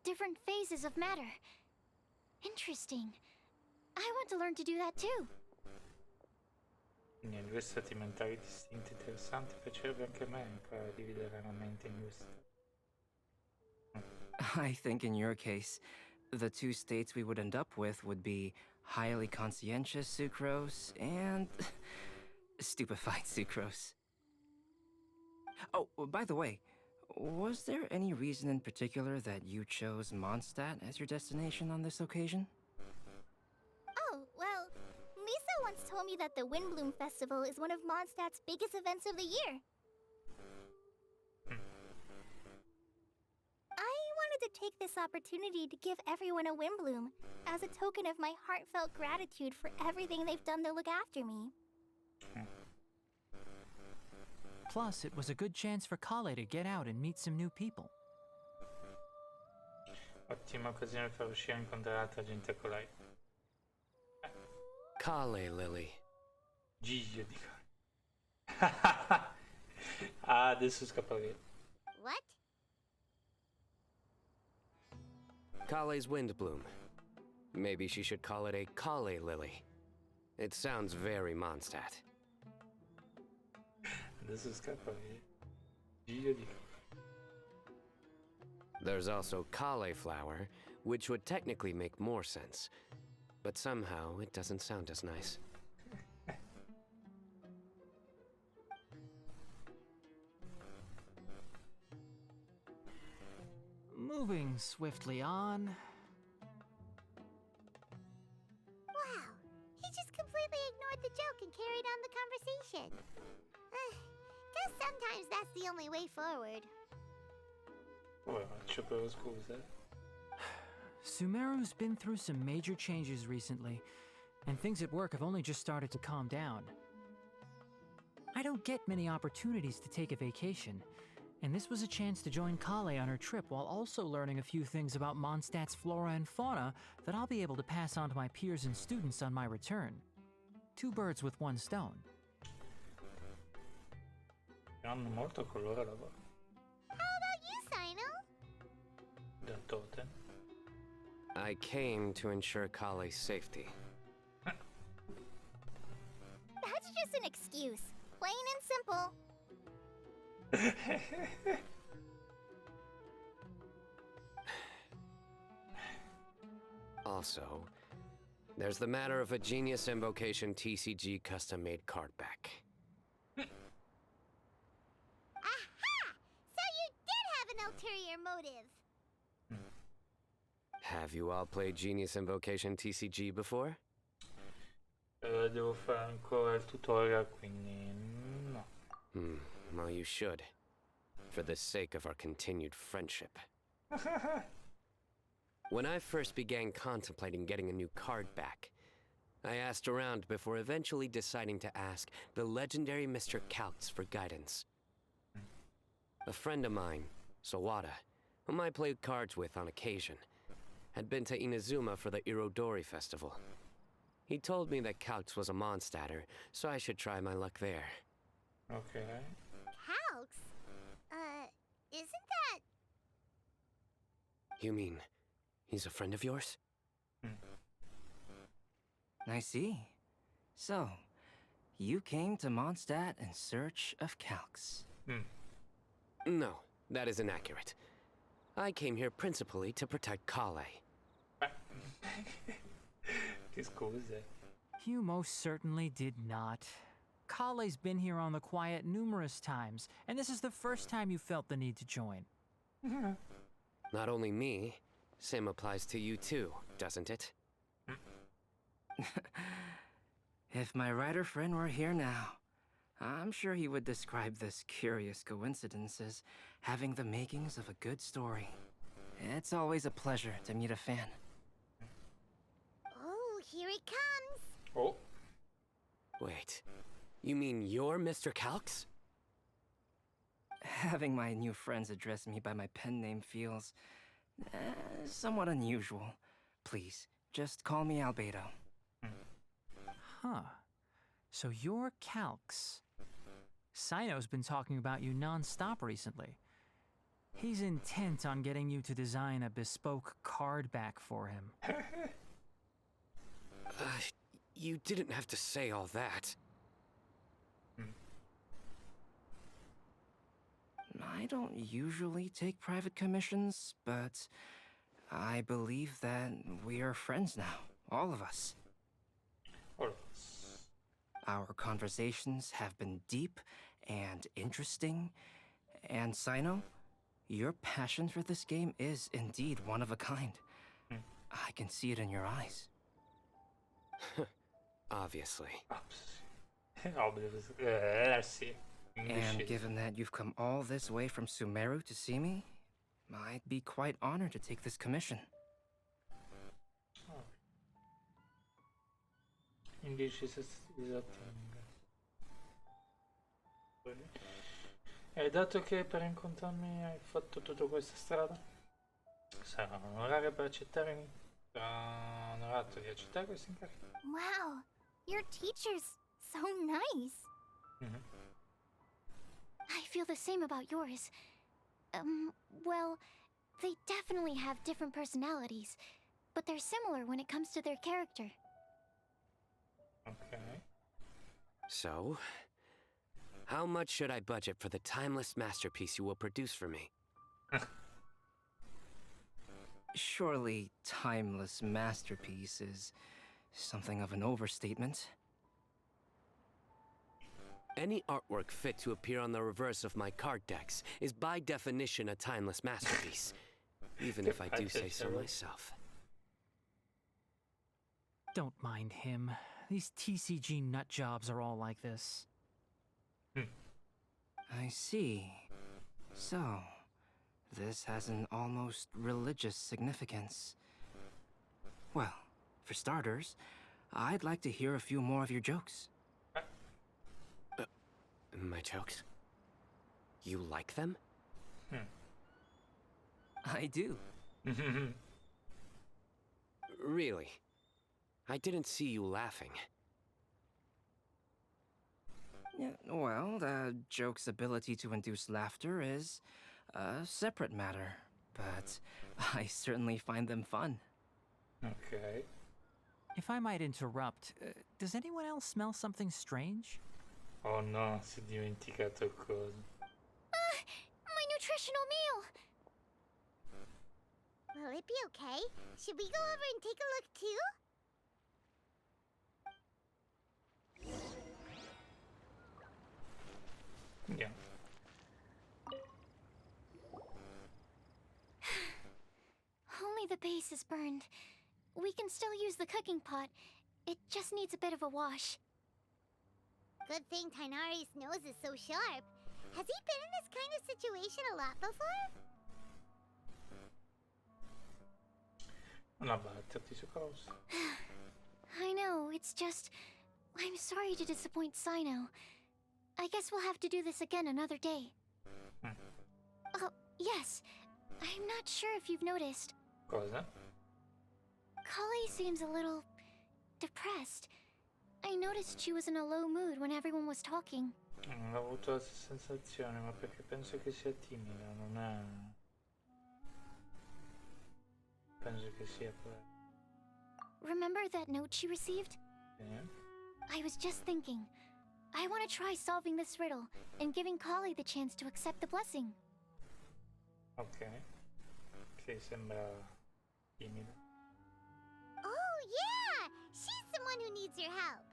different phases of matter. Interesting. I want to learn to do that too. Quindi due stati mentali distinti interessanti, piacerebbe anche a me imparare a dividere la mente in due stati. I think in your case, the two states we would end up with would be highly conscientious sucrose and stupefied sucrose. Oh, by the way, was there any reason in particular that you chose Mondstadt as your destination on this occasion? Oh, well, Lisa once told me that the Windbloom Festival is one of Mondstadt's biggest events of the year. I wanted to take this opportunity to give everyone a Windbloom as a token of my heartfelt gratitude for everything they've done to look after me. Plus, it was a good chance for Kale to get out and meet some new people. Ottima occasione per uscire a incontrare altra gente con lei. Kale Lily. Gigio dico. Ah, adesso scappa via. What? Kale's Windbloom. Maybe she should call it a Kale Lily. It sounds very Mondstadt. Adesso scappa via. Gigio dico. There's also cauliflower, which would technically make more sense. But somehow, it doesn't sound as nice. Moving swiftly on. Wow, he just completely ignored the joke and carried on the conversation. Guess sometimes that's the only way forward. Vabbè, faccio però scusa. Sumeru's been through some major changes recently. and things at work have only just started to calm down. I don't get many opportunities to take a vacation, and this was a chance to join Kale on her trip while also learning a few things about Mondstadt's flora and fauna that I'll be able to pass on to my peers and students on my return. 2 birds with 1 stone. Hanno molto colore la voce. How about you, Sino? Da totem. I came to ensure Kale's safety. That's just an excuse. Plain and simple. Also, there's the matter of a Genius Invocation TCG custom-made card back. Aha! So you did have an ulterior motive. Have you all played Genius Invocation TCG before? Devo fare ancora il tutorial, quindi no. Well, you should. For the sake of our continued friendship. When I first began contemplating getting a new card back, I asked around before eventually deciding to ask the legendary Mr. Kaltz for guidance. A friend of mine, Sawada, whom I played cards with on occasion, had been to Inazuma for the Irodori festival. He told me that Kaltz was a Mondstadter, so I should try my luck there. Ok. Calx? Isn't that... You mean, he's a friend of yours? I see. So, you came to Mondstadt in search of Calx. No, that is inaccurate. I came here principally to protect Kale. Che scuse. You most certainly did not. Kale's been here on the quiet numerous times, and this is the first time you felt the need to join. Not only me, same applies to you too, doesn't it? If my writer friend were here now, I'm sure he would describe this curious coincidence as having the makings of a good story. It's always a pleasure to meet a fan. Oh, here he comes. Oh. Wait, you mean you're Mr. Kalx? Having my new friends address me by my pen name feels somewhat unusual. Please, just call me Albedo. Huh. So you're Kalx. Sino's been talking about you non-stop recently. He's intent on getting you to design a bespoke card back for him. You didn't have to say all that. I don't usually take private commissions, but I believe that we are friends now, all of us. Our conversations have been deep and interesting, and Sino, your passion for this game is indeed one of a kind. I can see it in your eyes. Obviously. Sì. And given that you've come all this way from Sumeru to see me, I'd be quite honored to take this commission. Indici esatti. E dato che per incontrarmi hai fatto tutta questa strada, sarà un onorario per accettarmi. Sarà onorato di accettare questo incarico. Wow, your teacher's so nice. I feel the same about yours. Well, they definitely have different personalities, but they're similar when it comes to their character. Ok. So, how much should I budget for the timeless masterpiece you will produce for me? Surely, timeless masterpiece is something of an overstatement. Any artwork fit to appear on the reverse of my card decks is by definition a timeless masterpiece, even if I do say so myself. Don't mind him. These TCG nut jobs are all like this. I see. So, this has an almost religious significance. Well, for starters, I'd like to hear a few more of your jokes. My jokes? You like them? I do. Really? I didn't see you laughing. Yeah, well, the joke's ability to induce laughter is a separate matter, but I certainly find them fun. Ok. If I might interrupt, does anyone else smell something strange? Oh no, si è dimenticato cosa. My nutritional meal! Will it be okay? Should we go over and take a look too? Yeah. Only the base is burned. We can still use the cooking pot. It just needs a bit of a wash. Good thing Tainari's nose is so sharp. Has he been in this kind of situation a lot before? Non abbatterti su cosa. I know, it's just... I'm sorry to disappoint Sino. I guess we'll have to do this again another day. Oh, yes. I'm not sure if you've noticed. Cosa? Kali seems a little... depressed. I noticed she was in a low mood when everyone was talking. Ho avuto la stessa sensazione, ma perché penso che sia timida, non è... Penso che sia per... Remember that note she received? Sì. I was just thinking. I want to try solving this riddle and giving Kali the chance to accept the blessing. Ok. Sì, sembra timida. Oh, yeah! She's the one who needs your help.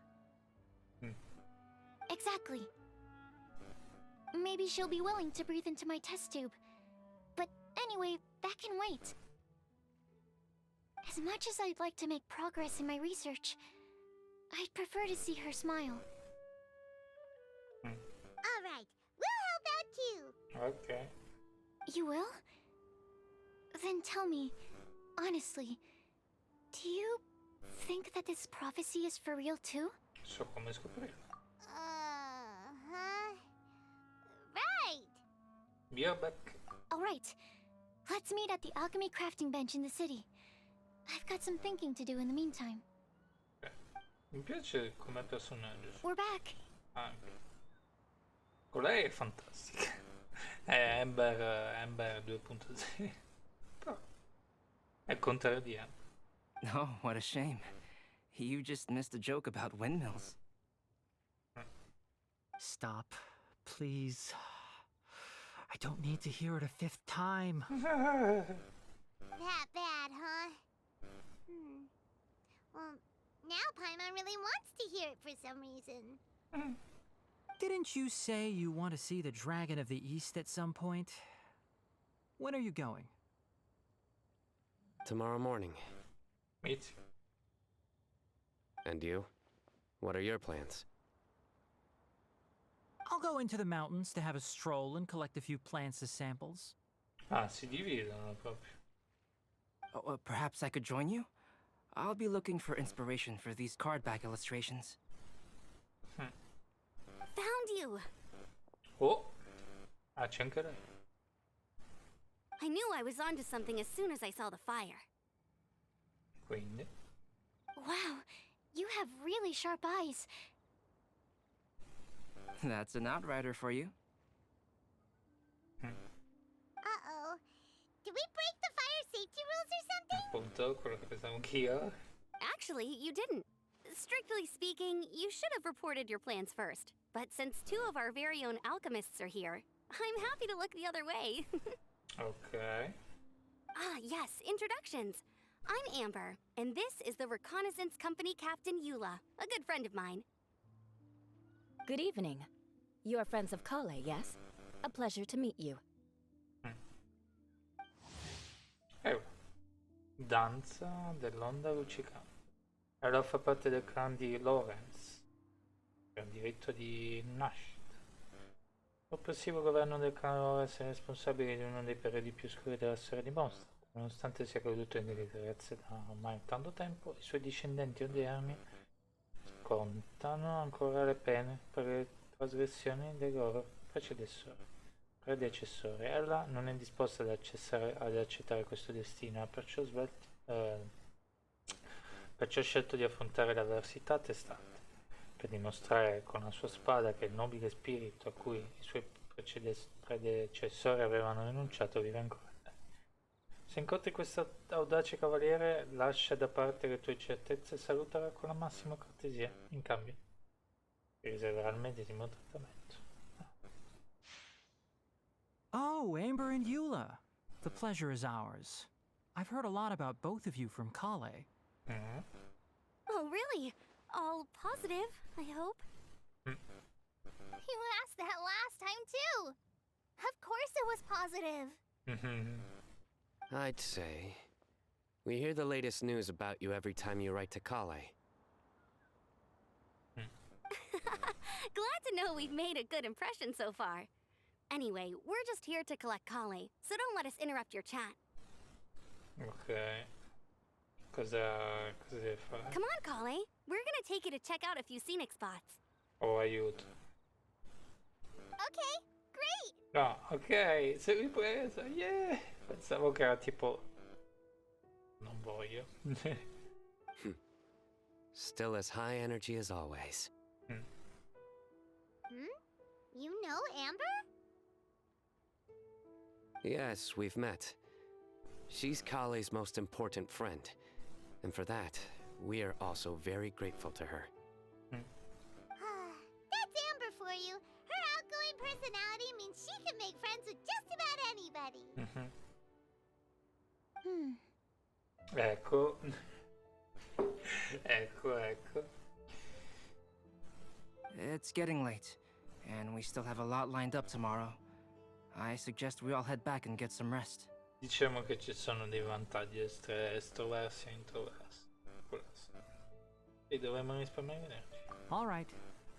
Exactly. Maybe she'll be willing to breathe into my test tube. But anyway, that can wait. As much as I'd like to make progress in my research, I'd prefer to see her smile. All right, we'll help out too. Ok. You will? Then tell me, honestly, do you think that this prophecy is for real too? So come scoprirlo. Uh-huh. Right. Via back. Alright, let's meet at the alchemy crafting bench in the city. I've got some thinking to do in the meantime. Mi piace come personaggio. We're back. Anche. Con lei è fantastica. È Amber 2.0. Però è il contrario di Amber. Oh, what a shame. You just missed a joke about windmills. Stop, please. I don't need to hear it a fifth time. That bad, huh? Well, now Paimon really wants to hear it for some reason. Didn't you say you want to see the Dragon of the East at some point? When are you going? Tomorrow morning. Me too. And you? What are your plans? I'll go into the mountains to have a stroll and collect a few plants as samples. Ah, si dividono proprio. Oh, perhaps I could join you? I'll be looking for inspiration for these card back illustrations. Found you! Oh! Ah, c'è anche lei. I knew I was onto something as soon as I saw the fire. Quindi. Wow, you have really sharp eyes. That's an outrider for you. Uh-oh. Did we break the fire safety rules or something? Appunto, quello che pensavo anch'io. Actually, you didn't. Strictly speaking, you should have reported your plans first. But since two of our very own alchemists are here, I'm happy to look the other way. Ok. Ah, yes, introductions. I'm Amber, and this is the Reconnaissance Company Captain Eula, a good friend of mine. Good evening. You are friends of Kale, yes? A pleasure to meet you. Danza dell'onda luccicante. Allora fa parte del clan di Lawrence, che ha un diritto di nascita. L'oppressivo governo del clan Lawrence è responsabile di uno dei periodi più scuri della storia di Mostra. Nonostante sia caduto in disgrazia da ormai tanto tempo, i suoi discendenti odierni contano ancora le pene per le trasgressioni dei loro predecessori. Ella non è disposta ad accettare questo destino, ha perciò scelto di affrontare l'avversità a testa alta, per dimostrare con la sua spada che il nobile spirito a cui i suoi predecessori avevano rinunciato vive ancora. Se incontri questo audace cavaliere, lascia da parte le tue certezze e salutala con la massima cortesia. In cambio, ti riserverà il medesimo trattamento. Oh, Amber and Eula. The pleasure is ours. I've heard a lot about both of you from Kale. Mm. Oh, really? All positive, I hope? You asked that last time, too! Of course it was positive! I'd say. We hear the latest news about you every time you write to Kale. Glad to know we've made a good impression so far. Anyway, we're just here to collect Kale, so don't let us interrupt your chat. Ok. Cosa deve fare? Come on, Kale. We're gonna take you to check out a few scenic spots. Oh, aiuto. Okay, great! No, ok, sei ripresa, yeah! Pensavo che era tipo... Non voglio. Still as high energy as always. You know Amber? Yes, we've met. She's Kale's most important friend. And for that, we are also very grateful to her. That's Amber for you. Her outgoing personality means she can make friends with just about anybody. Ecco. Ecco. It's getting late, and we still have a lot lined up tomorrow. I suggest we all head back and get some rest. Diciamo che ci sono dei vantaggi estroversi e introversi. E dovremmo risparmiare energia. All right,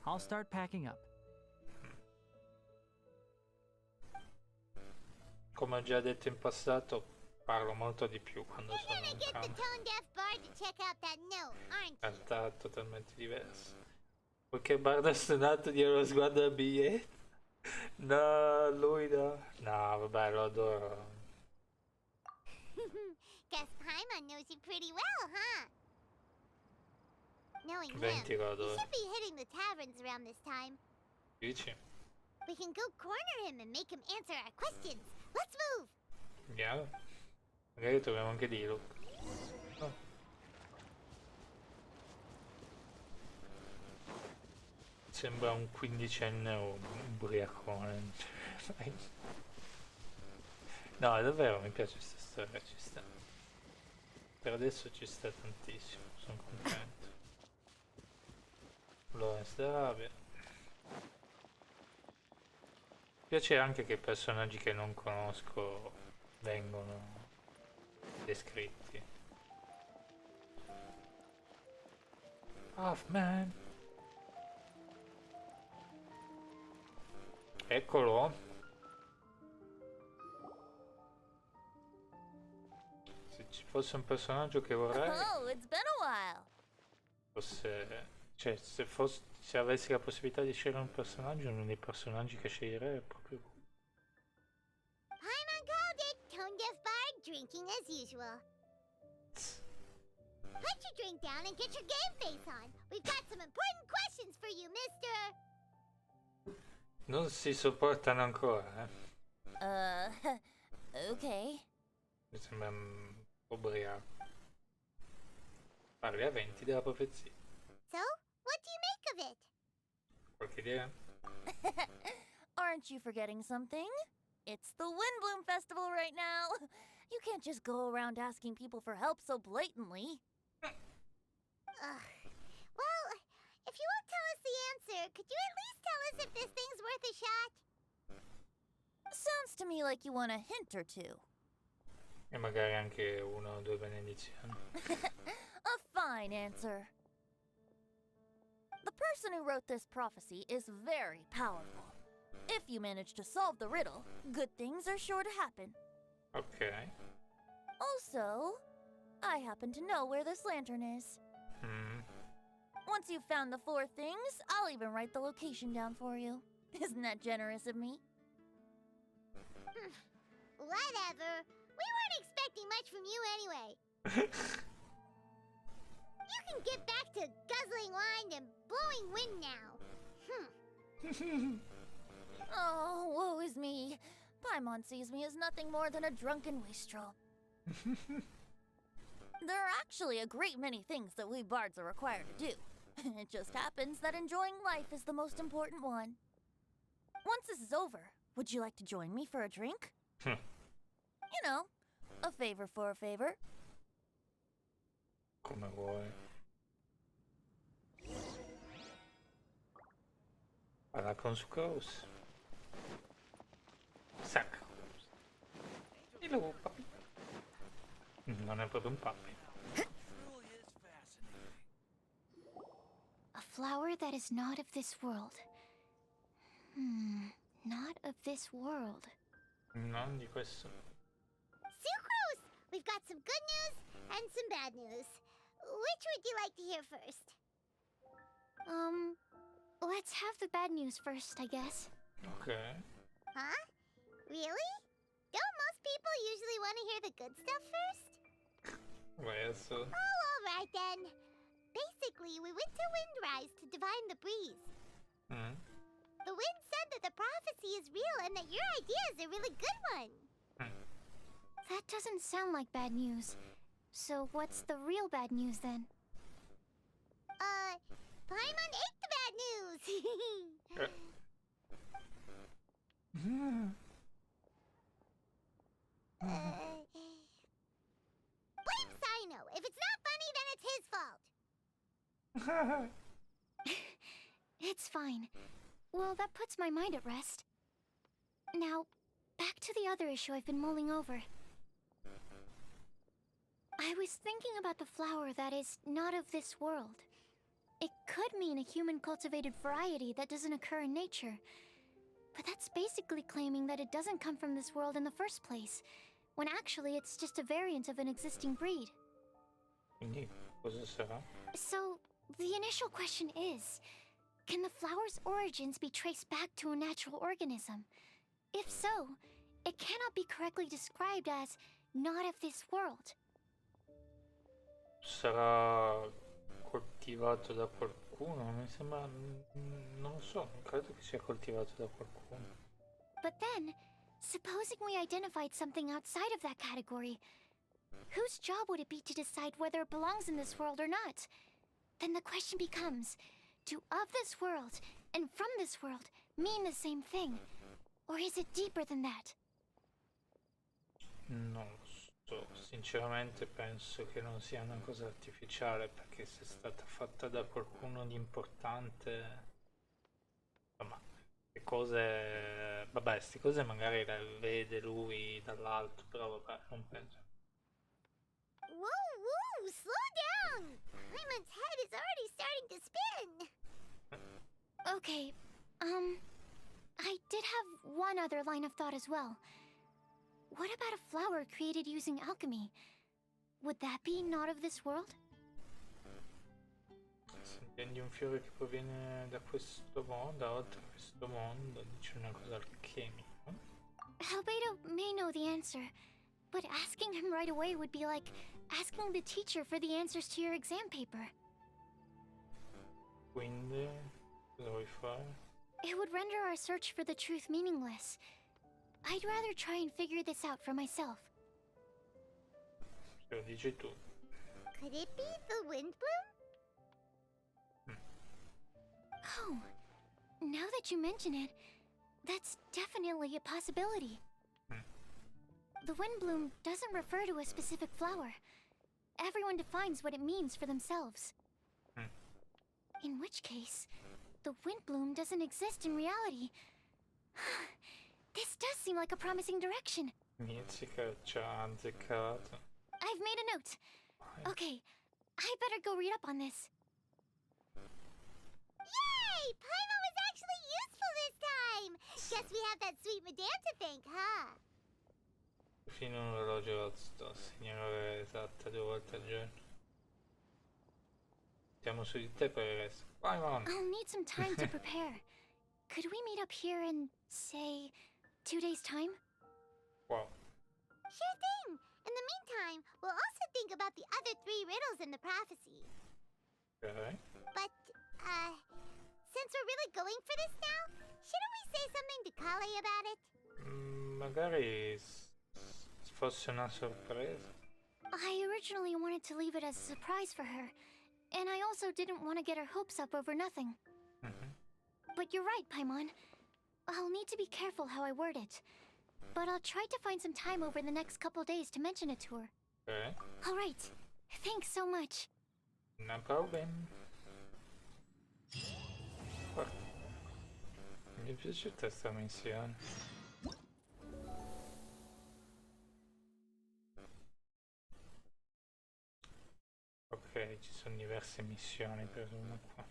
I'll start packing up. Come ho già detto in passato, parlo molto di più quando You're sono gonna in get the camera. tone deaf bard to check out that note, aren't In you? realtà totalmente diverso. Poiché Bardo stonato dietro lo sguardo al biglietto. No, lui no. No, vabbè, lo adoro. Guess Paimon knows you pretty well, huh? Knowing him, Venti lo he adoro. should be hitting the taverns around this time. Dici? We can go corner him and make him answer our questions. Let's move! Andiamo. Magari troviamo anche Dilo. No. Sembra un quindicenne o un ubriacone. No, davvero mi piace questa storia, ci sta. Per adesso ci sta tantissimo, sono contento. Lorenz d'Arabia. Mi piace anche che i personaggi che non conosco vengono descritti. Halfman. Eccolo. Se ci fosse un personaggio che vorrei Oh, it's been a while. fosse... Cioè, se avessi la possibilità di scegliere un personaggio, uno dei personaggi che sceglierei è proprio lui. Paimon called it, tone deaf bard, drinking as usual. Put your drink down and get your game face on. We've got some important questions for you, mister. Non si sopportano ancora, Okay. Mi sembra un po' ubriaco. Parli a 20 della profezia. So, what do you make of it? Qualche idea? Aren't you forgetting something? It's the Windbloom Festival right now. You can't just go around asking people for help so blatantly. Ugh. Well, if you won't tell us the answer, could you at least tell us if this thing's worth a shot? Sounds to me like you want a hint or two. E magari anche una o due benedizioni. A fine answer. The person who wrote this prophecy is very powerful. If you manage to solve the riddle, good things are sure to happen. Ok. Also, I happen to know where this lantern is. Once you've found the 4 things, I'll even write the location down for you. Isn't that generous of me? Whatever. We weren't expecting much from you anyway. You can get back to guzzling wine and blowing wind now. Oh, woe is me. Paimon sees me as nothing more than a drunken wastrel. There are actually a great many things that we bards are required to do. It just happens that enjoying life is the most important one. Once this is over, would you like to join me for a drink? You know, a favor for a favor. Come vuoi. Parla con sucrose. Sacca. Dillo, papi. Non è proprio un papi. A flower that is not of this world. Not of this world. Non di questo. Sucrose! We've got some good news and some bad news. Which would you like to hear first? Let's have the bad news first, I guess. Okay. Huh? Really? Don't most people usually want to hear the good stuff first? Vai adesso. Oh, alright then. Basically, we went to Windrise to divine the breeze. The wind said that the prophecy is real and that your idea is a really good one. That doesn't sound like bad news. So what's the real bad news then? Paimon ate the bad news! Blame Sino. If it's not funny, then it's his fault. It's fine. Well, that puts my mind at rest. Now, back to the other issue I've been mulling over. I was thinking about the flower that is not of this world. It could mean a human-cultivated variety that doesn't occur in nature. But that's basically claiming that it doesn't come from this world in the first place, when actually it's just a variant of an existing breed. Quindi cosa sarà? So, the initial question is, can the flower's origins be traced back to a natural organism? If so, it cannot be correctly described as not of this world. Sarà coltivato da qualcuno? Mi sembra. Non lo so, non credo che sia coltivato da qualcuno. But then, supposing we identified something outside of that category, whose job would it be to decide whether it belongs in this world or not? Then the question becomes, do of this world and from this world mean the same thing? Or is it deeper than that? Non lo so, sinceramente penso che non sia una cosa artificiale, perché se è stata fatta da qualcuno di importante, insomma, le cose, vabbè, queste cose magari le vede lui dall'alto, però vabbè, non penso. Whoa, slow down! Paimon's head is already starting to spin! Okay, I did have one other line of thought as well. What about a flower created using alchemy? Would that be not of this world? Se intendi un fiore che proviene da questo mondo, da oltre questo mondo, dice una cosa alchemica. Albedo may know the answer, but asking him right away would be like asking the teacher for the answers to your exam paper. Quindi, cosa vuoi fare? It would render our search for the truth meaningless. I'd rather try and figure this out for myself. Se lo dici tu. Could it be the wind bloom? Oh, now that you mention it, that's definitely a possibility. The wind bloom doesn't refer to a specific flower. Everyone defines what it means for themselves. In which case, the wind bloom doesn't exist in reality. This does seem like a promising direction. Mizzica ci ha azzeccato. I've made a note. Okay, I better go read up on this. Yay! Paimon was actually useful this time! Guess we have that sweet madame to thank, huh? Fino un orologio sto segnare esatta 2 volte al giorno. Mettiamo su di te per il resto. Vai, man. I'll need some time to prepare. Could we meet up here in, say, 2 days' time? Wow. Sure thing! In the meantime, we'll also think about the other 3 riddles in the prophecy. Ok. But, since we're really going for this now, shouldn't we say something to Kale about it? Magari fosse una sorpresa. I originally wanted to leave it as a surprise for her, and I also didn't want to get her hopes up over nothing. But you're right, Paimon. I'll need to be careful how I word it. But I'll try to find some time over the next couple days to mention it to her. Ok. All right. Thanks so much. No problem. Guarda. Mi è piaciuta sta missione. Ok, ci sono diverse missioni presumo qua.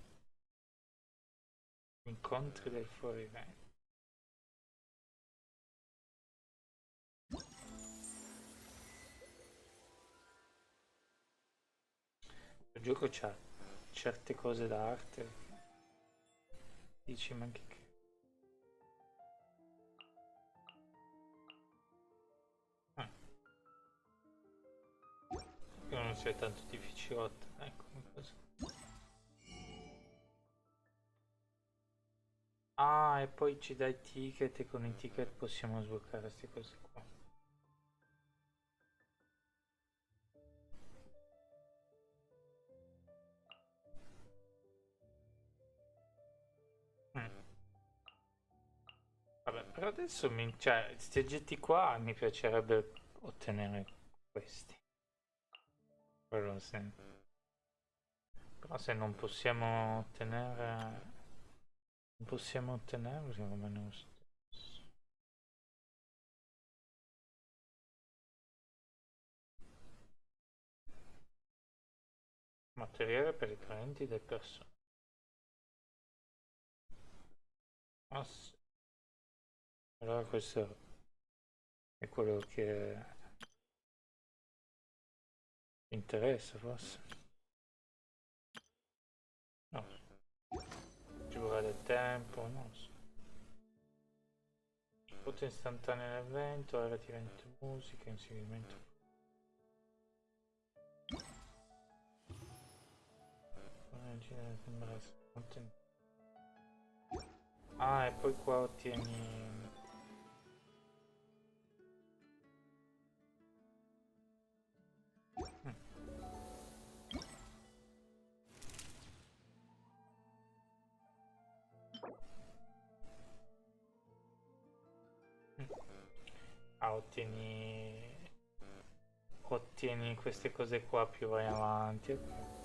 Incontri del Florvento. Il gioco c'ha certe cose d'arte. Dici, ma anche che... Che non sia tanto difficilotto, ecco una cosa. Ah, e poi ci dai ticket e con i ticket possiamo sbloccare queste cose qua. Vabbè, per adesso cioè, questi oggetti qua mi piacerebbe ottenere questi. Quello sì. Però se non possiamo ottenere... Non possiamo ottenerli come lo stesso. Materiale per i parenti del personaggio. Ah sì. Allora questo è quello che interessa forse. No. Ci vorrà del tempo, non so. Foto istantanea nell'evento, relativamente musica, inseguimento. Ah, e poi qua ottieni... Ah, ottieni queste cose qua più vai avanti. Ok.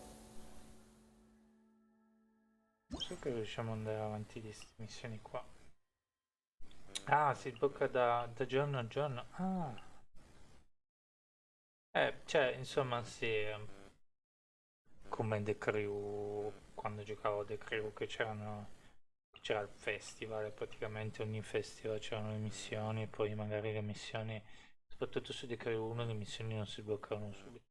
So che riusciamo ad andare avanti di queste missioni qua. Ah, si sblocca da giorno a giorno. Ah. Cioè, insomma, sì, come The Crew, quando giocavo The Crew che c'era il festival, e praticamente ogni festival c'erano le missioni e poi magari le missioni, soprattutto su The Crew 1, le missioni non si bloccavano subito.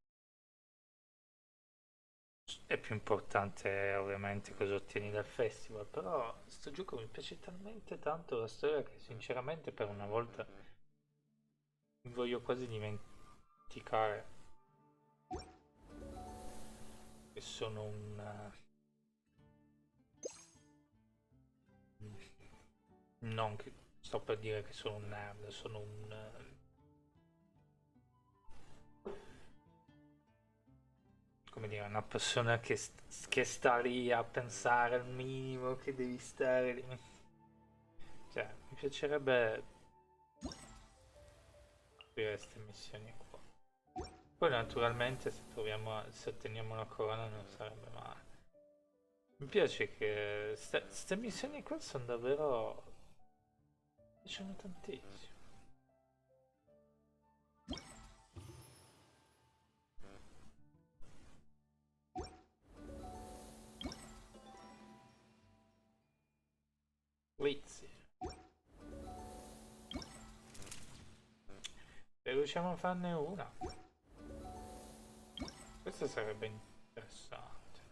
È più importante ovviamente cosa ottieni dal festival, però sto gioco mi piace talmente tanto la storia che sinceramente per una volta mi voglio quasi dimenticare che sono non che sto per dire che sono un nerd, sono come dire, una persona che sta lì a pensare al minimo che devi stare lì. Cioè, mi piacerebbe aprire queste missioni qua. Poi naturalmente se otteniamo la corona non sarebbe male. Mi piace che queste missioni qua sono davvero... mi piacciono tantissimo. Lizzie. Se riusciamo a farne una. Questo sarebbe interessante.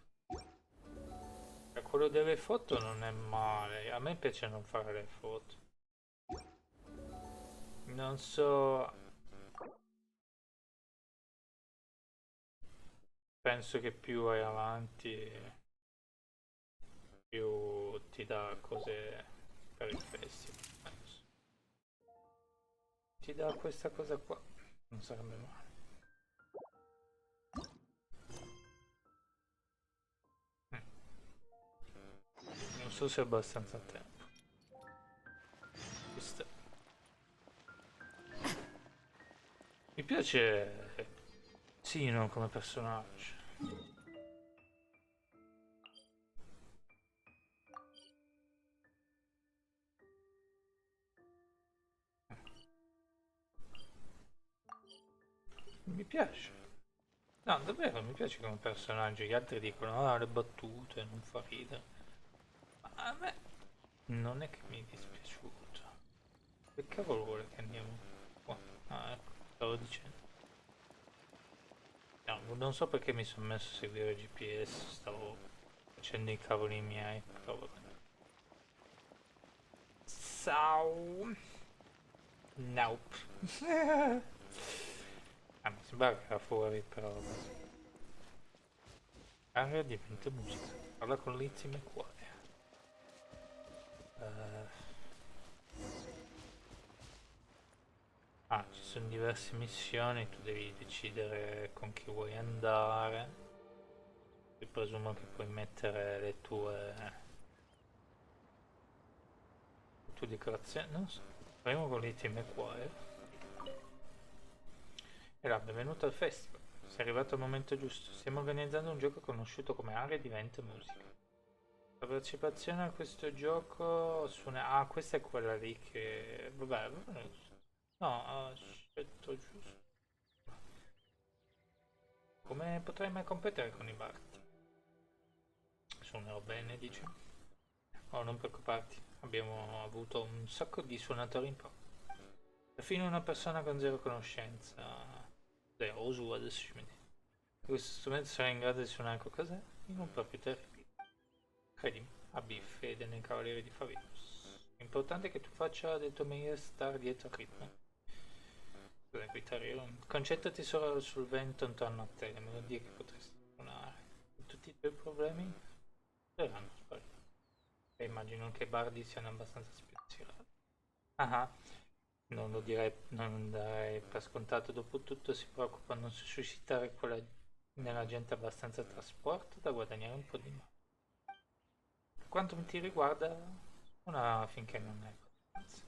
quello delle foto non è male. A me piace non fare le foto. Non so. Penso che più vai avanti, più ti dà cose per il festival. Penso. Ti dà questa cosa qua. Non sarebbe male. Non so se è abbastanza tempo. Questa. Mi piace Sino come personaggio. Mi piace. No, davvero mi piace come personaggio. Gli altri dicono, ah, le battute, non fa ridere. Ma a me non è che mi è dispiaciuto. Che cavolo vuole che andiamo qua? Ah, ecco, stavo dicendo. No, non so perché mi sono messo a seguire il GPS, stavo facendo i cavoli miei, però vabbè. Ciao. Nope. Ah, mi sembra che era fuori, però vabbè. Area diventa musica. Parla con l'intimo cuore. Ci sono diverse missioni, tu devi decidere con chi vuoi andare. Io presumo che puoi mettere le tue decorazioni, non so. Primo con l'intimo cuore. E là, benvenuto al festival. Sei arrivato al momento giusto. Stiamo organizzando un gioco conosciuto come Area diventa musica. La partecipazione a questo gioco suona. Ah, questa è quella lì che. Vabbè, no, ho scelto giusto. Come potrei mai competere con i Barti? Suonerò bene, dici? Oh, non preoccuparti, abbiamo avuto un sacco di suonatori in pro. Perfino una persona con zero conoscenza. Zero uso adesso ci metti. Questo strumento sarà in grado di suonare qualcosa di non proprio terribile. Credimi, abbi fede nei cavalieri di Favinus. L'importante è che tu faccia del tuo meglio stare dietro al ritmo. Cos'è guitarriero? Concentrati solo sul vento intorno a te, le melodie che potresti suonare. Tutti i tuoi problemi verranno spariti. E immagino che i bardi siano abbastanza spensierati. Ah, non darei per scontato, dopo tutto si preoccupano di suscitare nella gente abbastanza trasporto da guadagnare un po' di mano. Per quanto ti riguarda, una finché non è abbastanza.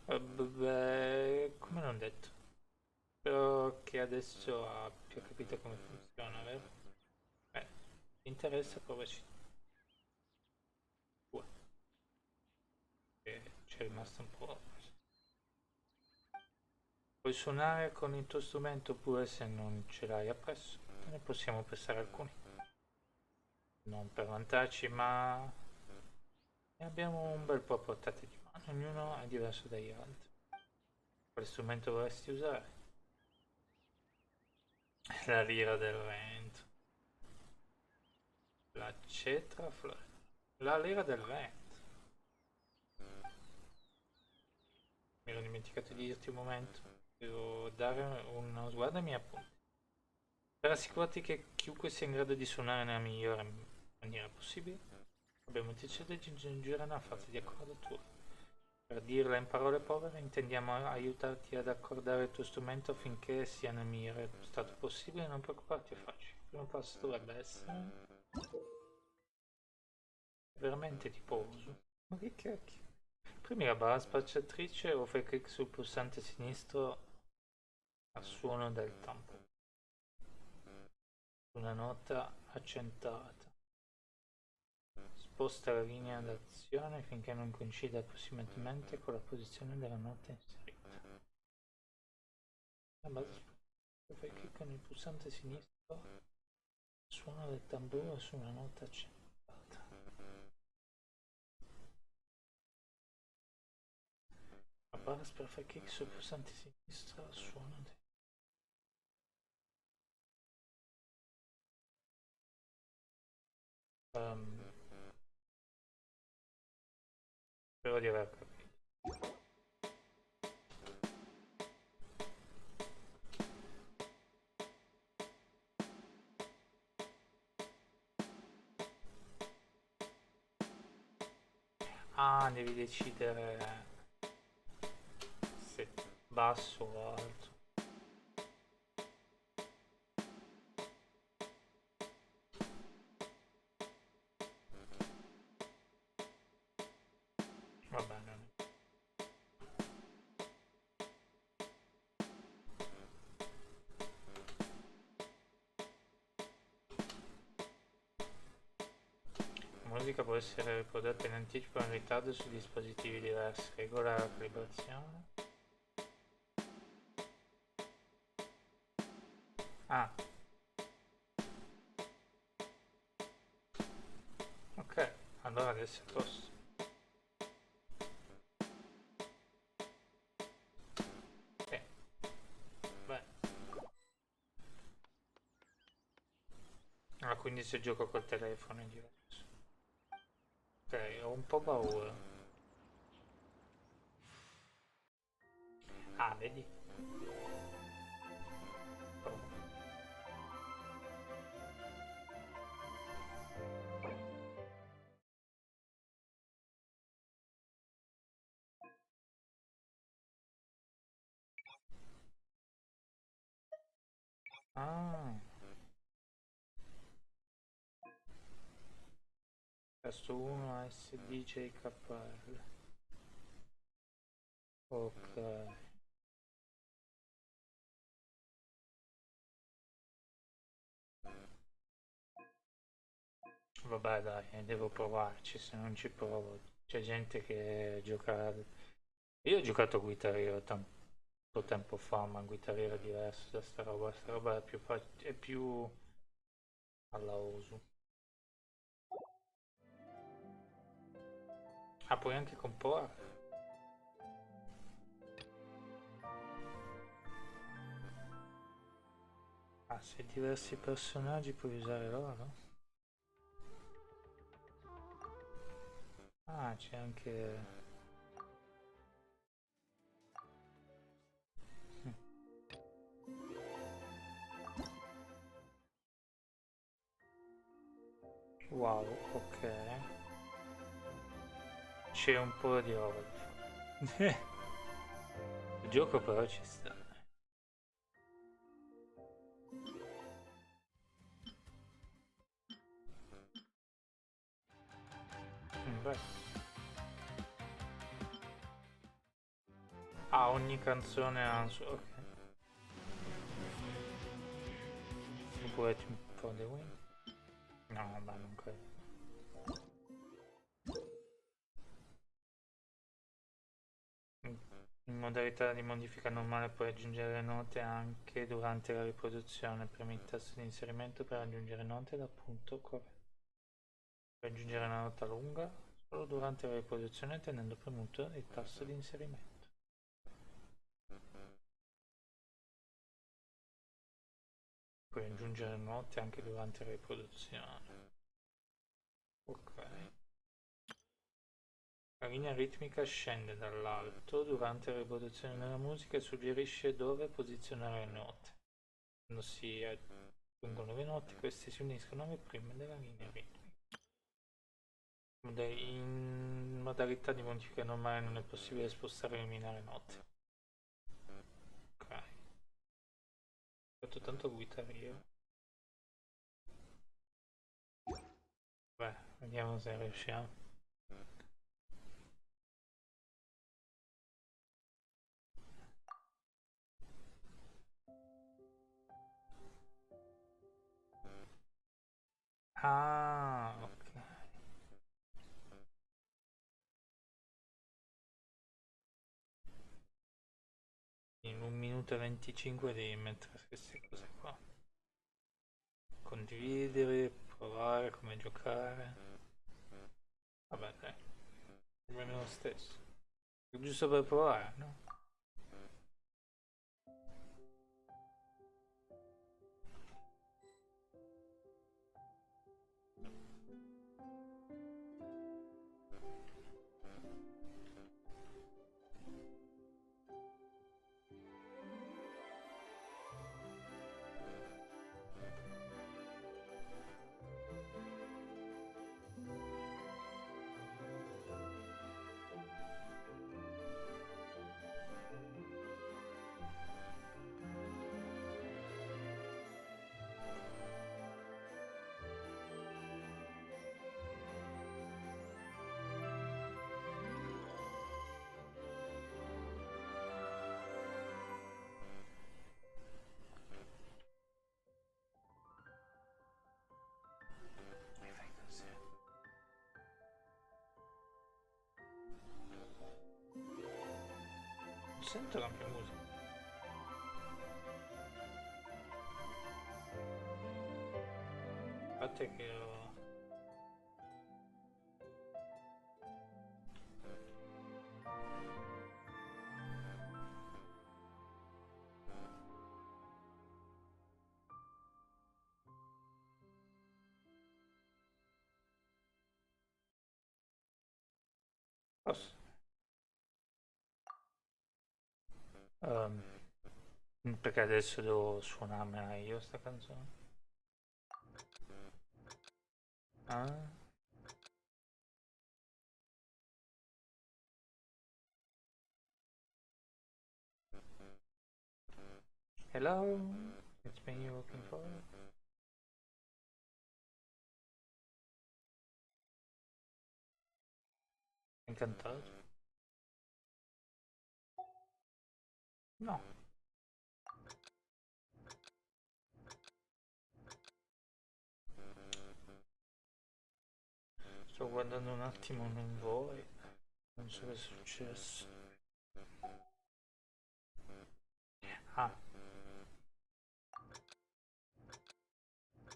Beh, come non detto. Spero che adesso abbia capito come funziona, vero? Ti interessa provaci tu, che c'è rimasto un po'. Puoi suonare con il tuo strumento oppure se non ce l'hai appresso, te ne possiamo prestare alcuni. Non per vantarci, ma ne abbiamo un bel po' a portata di mano, ognuno è diverso dagli altri. Quale strumento vorresti usare? La lira del vento. La cetra florida. La lira del vento. Mi ero dimenticato di dirti un momento. Devo dare uno sguardo ai miei appunti. Per assicurarti che chiunque sia in grado di suonare nella migliore maniera possibile, abbiamo deciso di giungere a una fase di accordatura. Per dirla in parole povere, intendiamo aiutarti ad accordare il tuo strumento affinché sia nel migliore stato possibile e non preoccuparti, è facile. Il primo passo dovrebbe essere veramente tiposo. Ma che cacchio? Premi la barra spacciatrice o fai clic sul pulsante sinistro al suono del tampo. Una nota accentata. Sposta la linea d'azione finché non coincida approssimativamente con la posizione della nota inserita. La base fai clic con il pulsante sinistro, suono del tamburo su una nota accentata. La barra per fare clic sul pulsante sinistro, suono del Spero di aver capito. Ah, devi decidere se basso o alto. Va bene. La musica può essere riprodotta in anticipo o in ritardo su dispositivi diversi. Regola la calibrazione. Ah. Ok, allora adesso è a posto. Ok, beh. Ah, quindi se gioco col telefono è diverso. Ok, ho un po' paura. Ah, vedi? Ah, tasto 1 SDJKL. Ok. Vabbè dai, devo provarci, se non ci provo. C'è gente che gioca... Io ho giocato a Guitar Hero tanto tempo fa, ma Guitar Hero è diverso da sta roba è più, è più alla Osu. Ah, puoi anche comporre. Ah, se diversi personaggi puoi usare loro? Ah, c'è anche... Wow, ok. C'è un po' di roba da fare. Il gioco però ci sta. Beh. Ah, ogni canzone ha un suo... Ok. Oppure for the win? No, vabbè, non credo. In modalità di modifica normale puoi aggiungere le note anche durante la riproduzione. Premi il tasto di inserimento per aggiungere note dal punto corretto. Puoi aggiungere una nota lunga solo durante la riproduzione tenendo premuto il tasto di inserimento. Puoi aggiungere note anche durante la riproduzione. Ok. La linea ritmica scende dall'alto durante la riproduzione della musica e suggerisce dove posizionare le note. Quando si aggiungono le note, queste si uniscono alle prime della linea ritmica. In modalità di modifica normale non è possibile spostare o eliminare note. Ok. Ho fatto tanto Guitar Hero. Beh, vediamo se riusciamo. Ah, ok. In 1 minuto e 25 devi mettere queste cose qua. Condividere, provare come giocare. Vabbè, dai. Più o meno lo stesso. È giusto per provare, no? sì. Non sento la mia musica. Aspetta che ho... Posso? Perché adesso devo suonarmela io sta canzone? Ah? Hello? It's me you're looking for? Incantato? No. Sto guardando un attimo nel voi. Non so che è successo. Ah.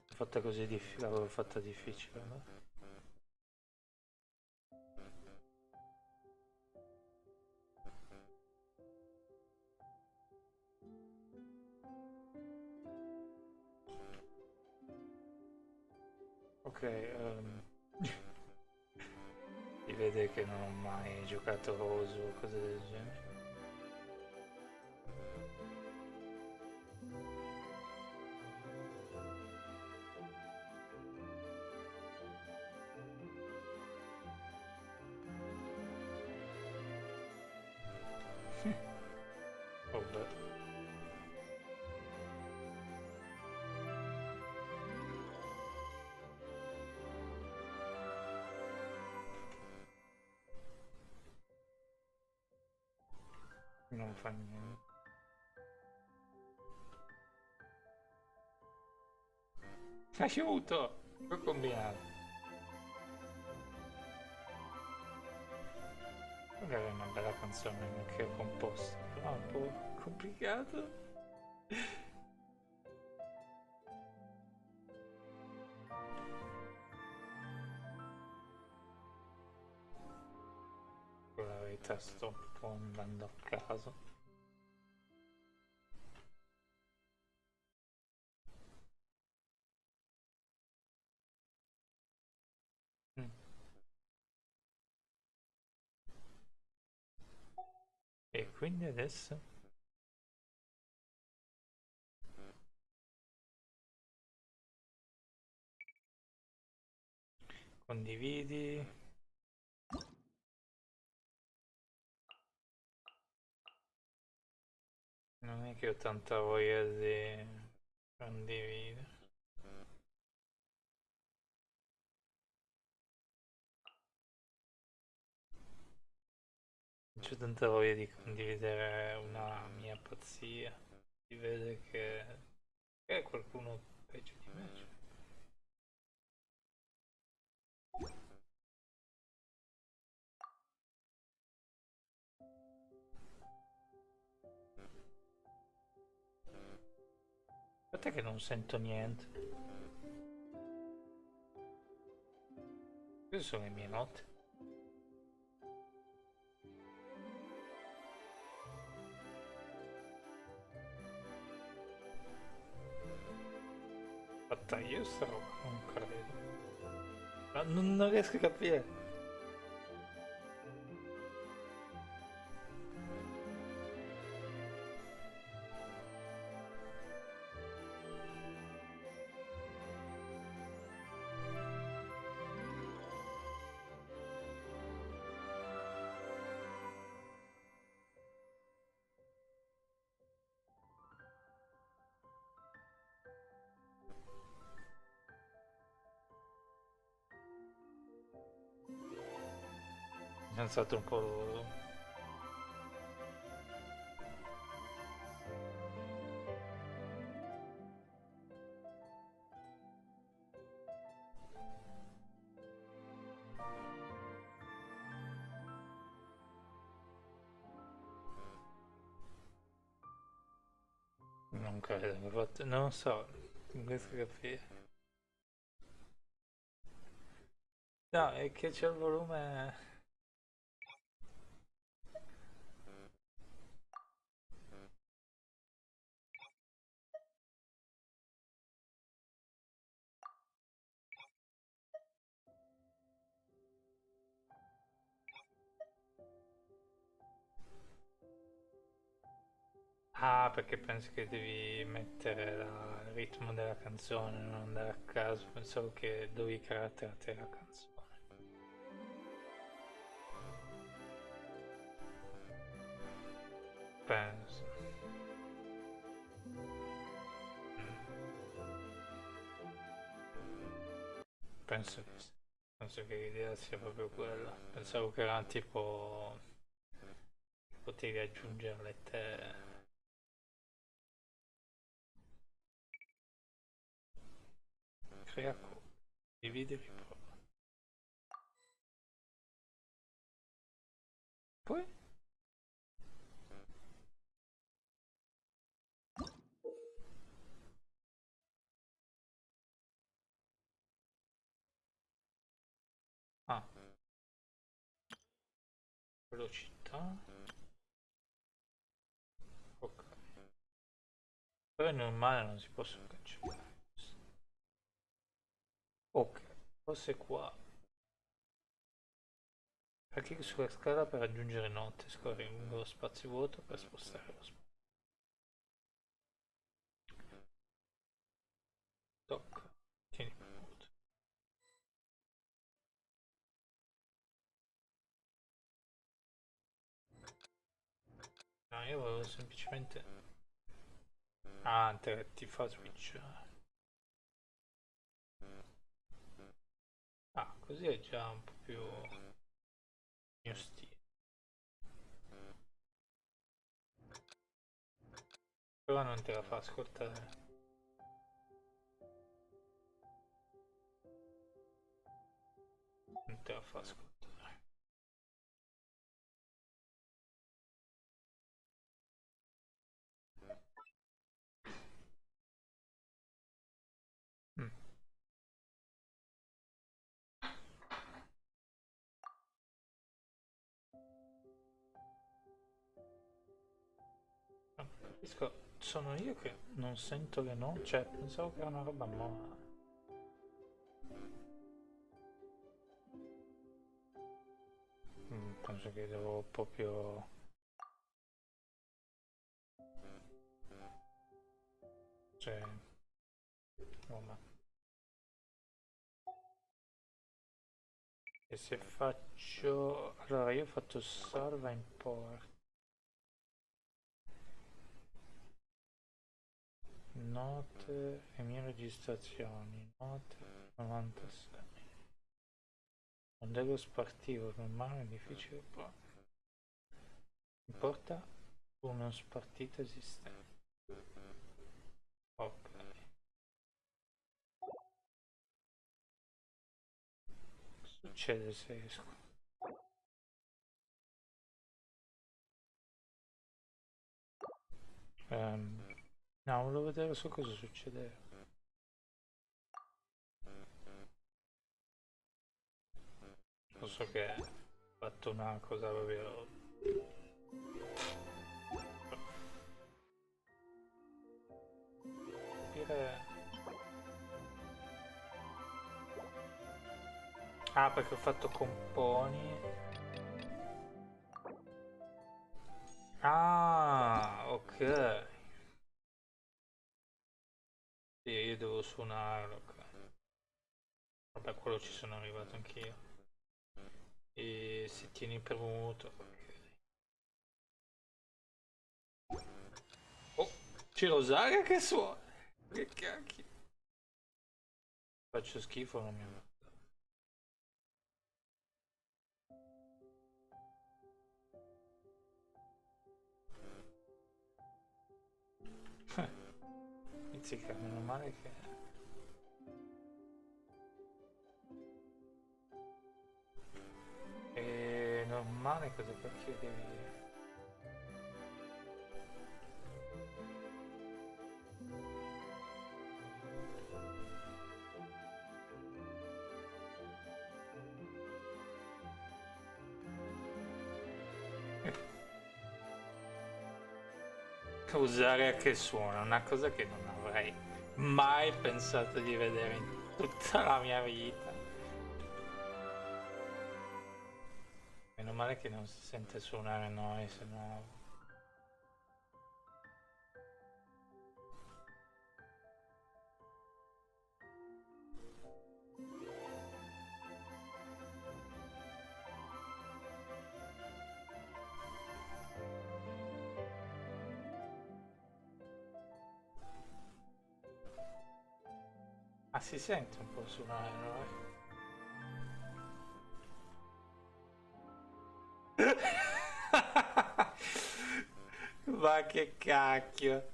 L'ho fatta così difficile. L'avevo fatta difficile, no? Ok, si vede che non ho mai giocato Rose o cose del genere. Oh beh. Non fa niente. Aiuto! Che ho combinato? Magari è una bella canzone che ho composto, però è un po' complicato. Per la verità sto un po' andando a caso. Mm. E quindi adesso? Condividi. Non è che ho tanta voglia di condividere. Non c'ho tanta voglia di condividere una mia pazzia. Si vede che è qualcuno peggio di me. Cioè. Aspetta che non sento niente. Queste sono le mie note. Fatta io sta roba, non credo. Ma non riesco a capire. È stato un po'... Non credo che fatto. Non so, non riesco a capire. No, è che c'è il volume. Ah, perché penso che devi mettere il ritmo della canzone, non andare a caso. Pensavo che dovevi creare a te la canzone. Penso. Penso che sì. Penso che l'idea sia proprio quella. Pensavo che era tipo. Potevi aggiungerle te. Crea copia. Dividi e riprova. Poi. Ah, velocità. Ok. Però è normale, non si possono cancellare. Ok, forse qua. Clicchi sulla scala per raggiungere note, scorri lungo lo spazio vuoto per spostare lo spazio. Tocca, tieni premuto. No, io volevo semplicemente. Ah, ti fa switch. Ah, così è già un po' più mio stile. Però non te la fa ascoltare. Non te la fa ascoltare. Mm. Non capisco, sono io che non sento le note, cioè pensavo che era una roba nuova. Penso che devo proprio. Cioè, vabbè. E se faccio. Allora, io ho fatto salva import. Note e mie registrazioni. Note 96. Non devo spartire, normale, difficile poi. Importa uno spartito esistente. Ok. Cosa succede se esco? No, volevo vedere su cosa succedeva. Non so che ho fatto una cosa proprio. Capire. Ah, perché ho fatto componi. Ah, ok. Sì, io devo suonare, ok. Vabbè, quello ci sono arrivato anch'io. E se tieni premuto. Oh, Cirosaga che suona! Che cacchio! Faccio schifo, non mi. Pizzica, meno male che. Non male, cosa cacchio devi dire? Usare a che suona, una cosa che non avrei mai pensato di vedere in tutta la mia vita. Meno male che non si sente suonare noi, se no... Ah, si sente un po' suonare noi. Ma che cacchio.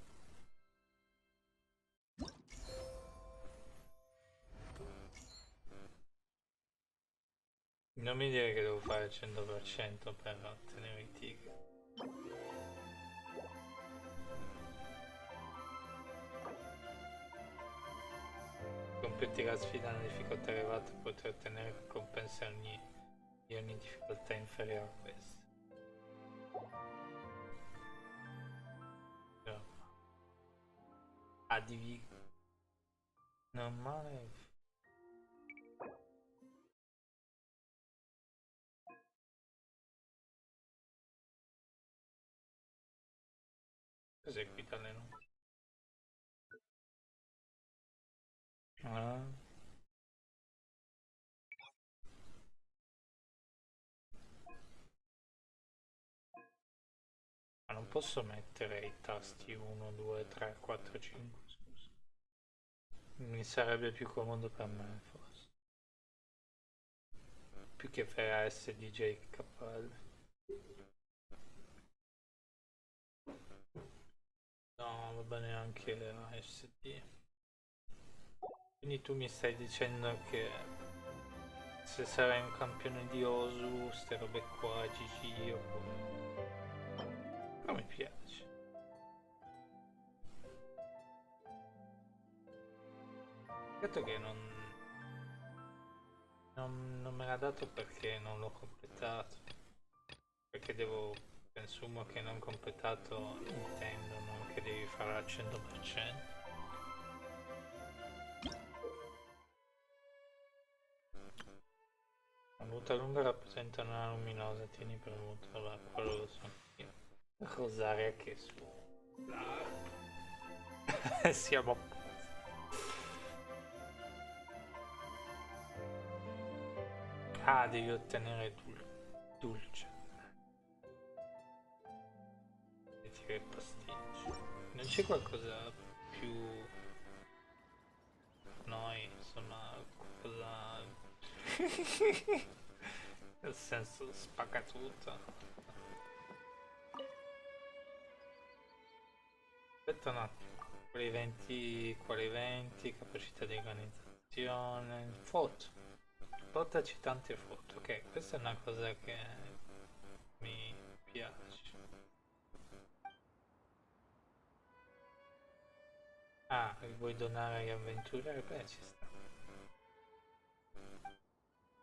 Non mi dire che devo fare il 100% per ottenere i ticket. Completi la sfida nella difficoltà elevata, potrai ottenere ricompense di ogni difficoltà inferiore a questa. No. Addivi. Non male. Cos'è qui dalle no? Ah. Ma non posso mettere i tasti 1, 2, 3, 4, 5, scusa. Mi sarebbe più comodo per me, forse. Più che fare SDJ KL. No, va bene anche ASD. Quindi tu mi stai dicendo che se sarai un campione di Osu, ste robe qua, GG oppure... Non mi piace. Certo che non me l'ha dato perché non l'ho completato. Perché devo... Presumo che non completato intendono che devi fare al 100%. La muta lunga rappresenta una luminosa, tieni premuto la quello lo so io. Rosaria che su. Siamo a posto. Ah, devi ottenere dulce. E tira il pasticcio. Non c'è qualcosa più... Noi, insomma, qualcosa... Nel senso, spacca tutto. Aspetta un attimo. Quali 20, capacità di organizzazione, foto. Portaci tante foto. Ok, questa è una cosa che mi piace. Ah, li vuoi donare agli avventurieri? Beh, ci sta.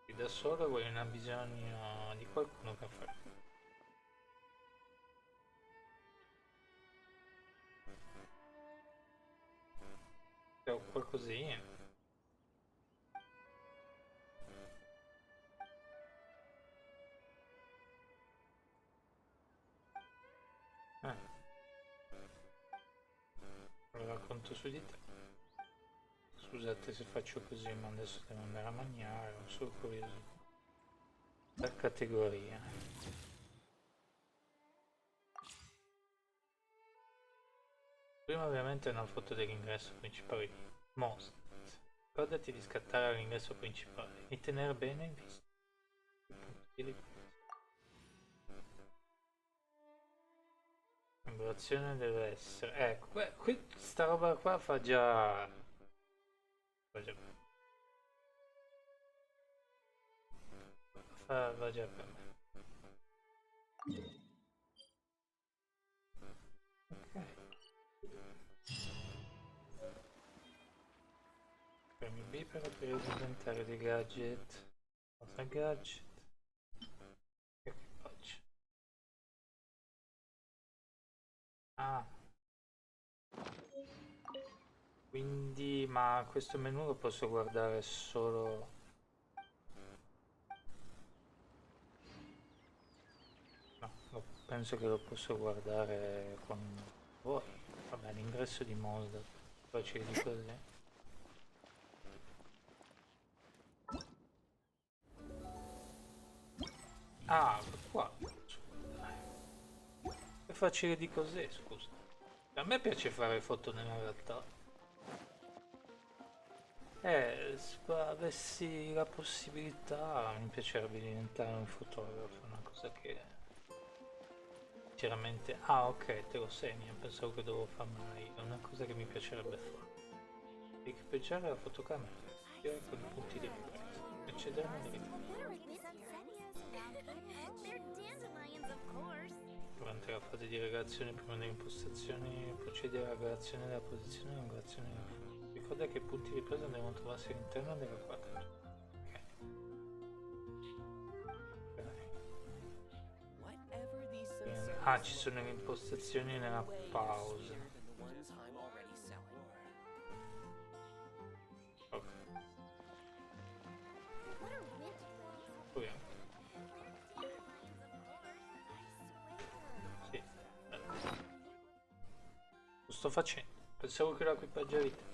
Qui da solo vuoi un bisogno di qualcuno per fare. O qualcosina. Allora conto su di te. Scusate se faccio così, ma adesso devo andare a mangiare, non sono curioso. Per categoria. Prima ovviamente una foto dell'ingresso principale di Most. Ricordati di scattare all'ingresso principale e tenere bene in vista i punti di l'angolazione deve essere... Ecco, questa roba qua fa già... Va già per me. Ok. Premi B per aprire l'inventario di gadget. Cosa gadget? E equipaggio. Ah. Quindi, ma questo menu lo posso guardare solo... No, penso che lo posso guardare con voi. Vabbè, l'ingresso di Moldov. Facile di così. Ah, qua. È facile di così, scusa. A me piace fare foto nella realtà. Se avessi la possibilità, mi piacerebbe diventare un fotografo, una cosa che sinceramente... Ah, ok, te lo segni, pensavo che dovevo farmela io, è una cosa che mi piacerebbe fare. Equipaggiare la fotocamera, con i punti di ripresa, accedere alle riprese. Durante la fase di regolazione, prima delle impostazioni, procedere alla relazione della posizione e l'angolazione della foto. Ricorda che i punti di ripresa devono trovarsi all'interno della quadratura. Ok. Ah, ci sono le impostazioni nella pausa. Ok. Proviamo. Sì. Lo sto facendo. Pensavo che l'equipaggiavi te.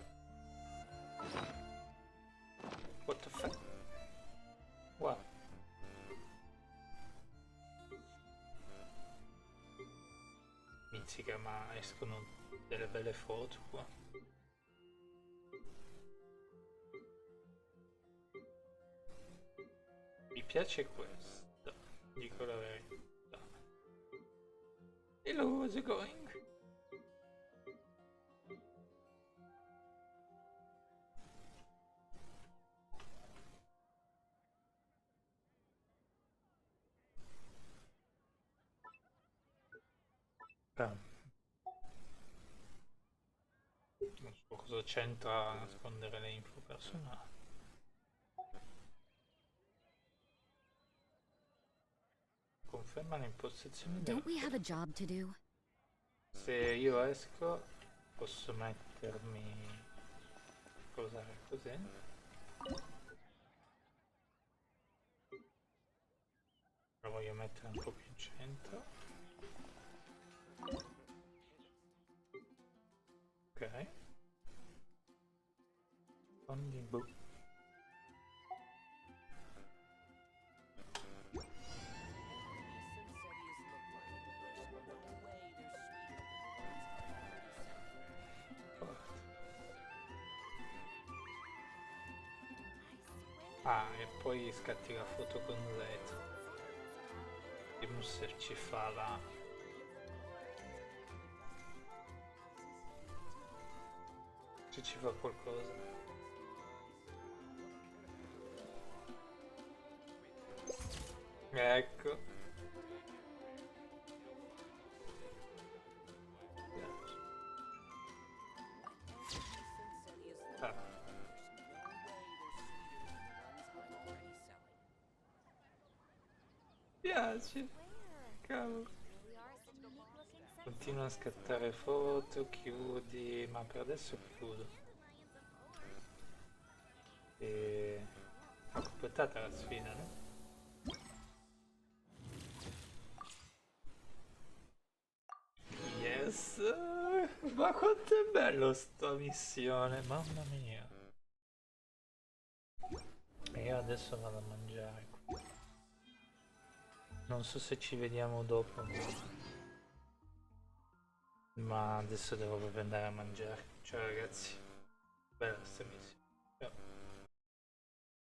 What the fuck? Wow. Mizzica, ma escono delle belle foto qua. Mi piace questo, dico la verità. Hello, how's it going? Non so cosa c'entra nascondere le info personali. Conferma le impostazioni Don't we have a job to do? Se io esco posso mettermi... Cos'è così? Lo voglio mettere un po' più in centro. Ok. Fondi boh. Ah, e poi scatti la foto con LED. Vediamo se ci fa la... se ci fa qualcosa. Ecco. Ah. Piace. Cavolo. Continua a scattare foto, chiudi, ma per adesso chiudo. E... ho completato la sfida, no? Yes! Ma quanto è bello sta missione, mamma mia! E io adesso vado a mangiare. Non so se ci vediamo dopo, ma adesso devo proprio andare a mangiare. Ciao ragazzi, bella sta missione. Ciao.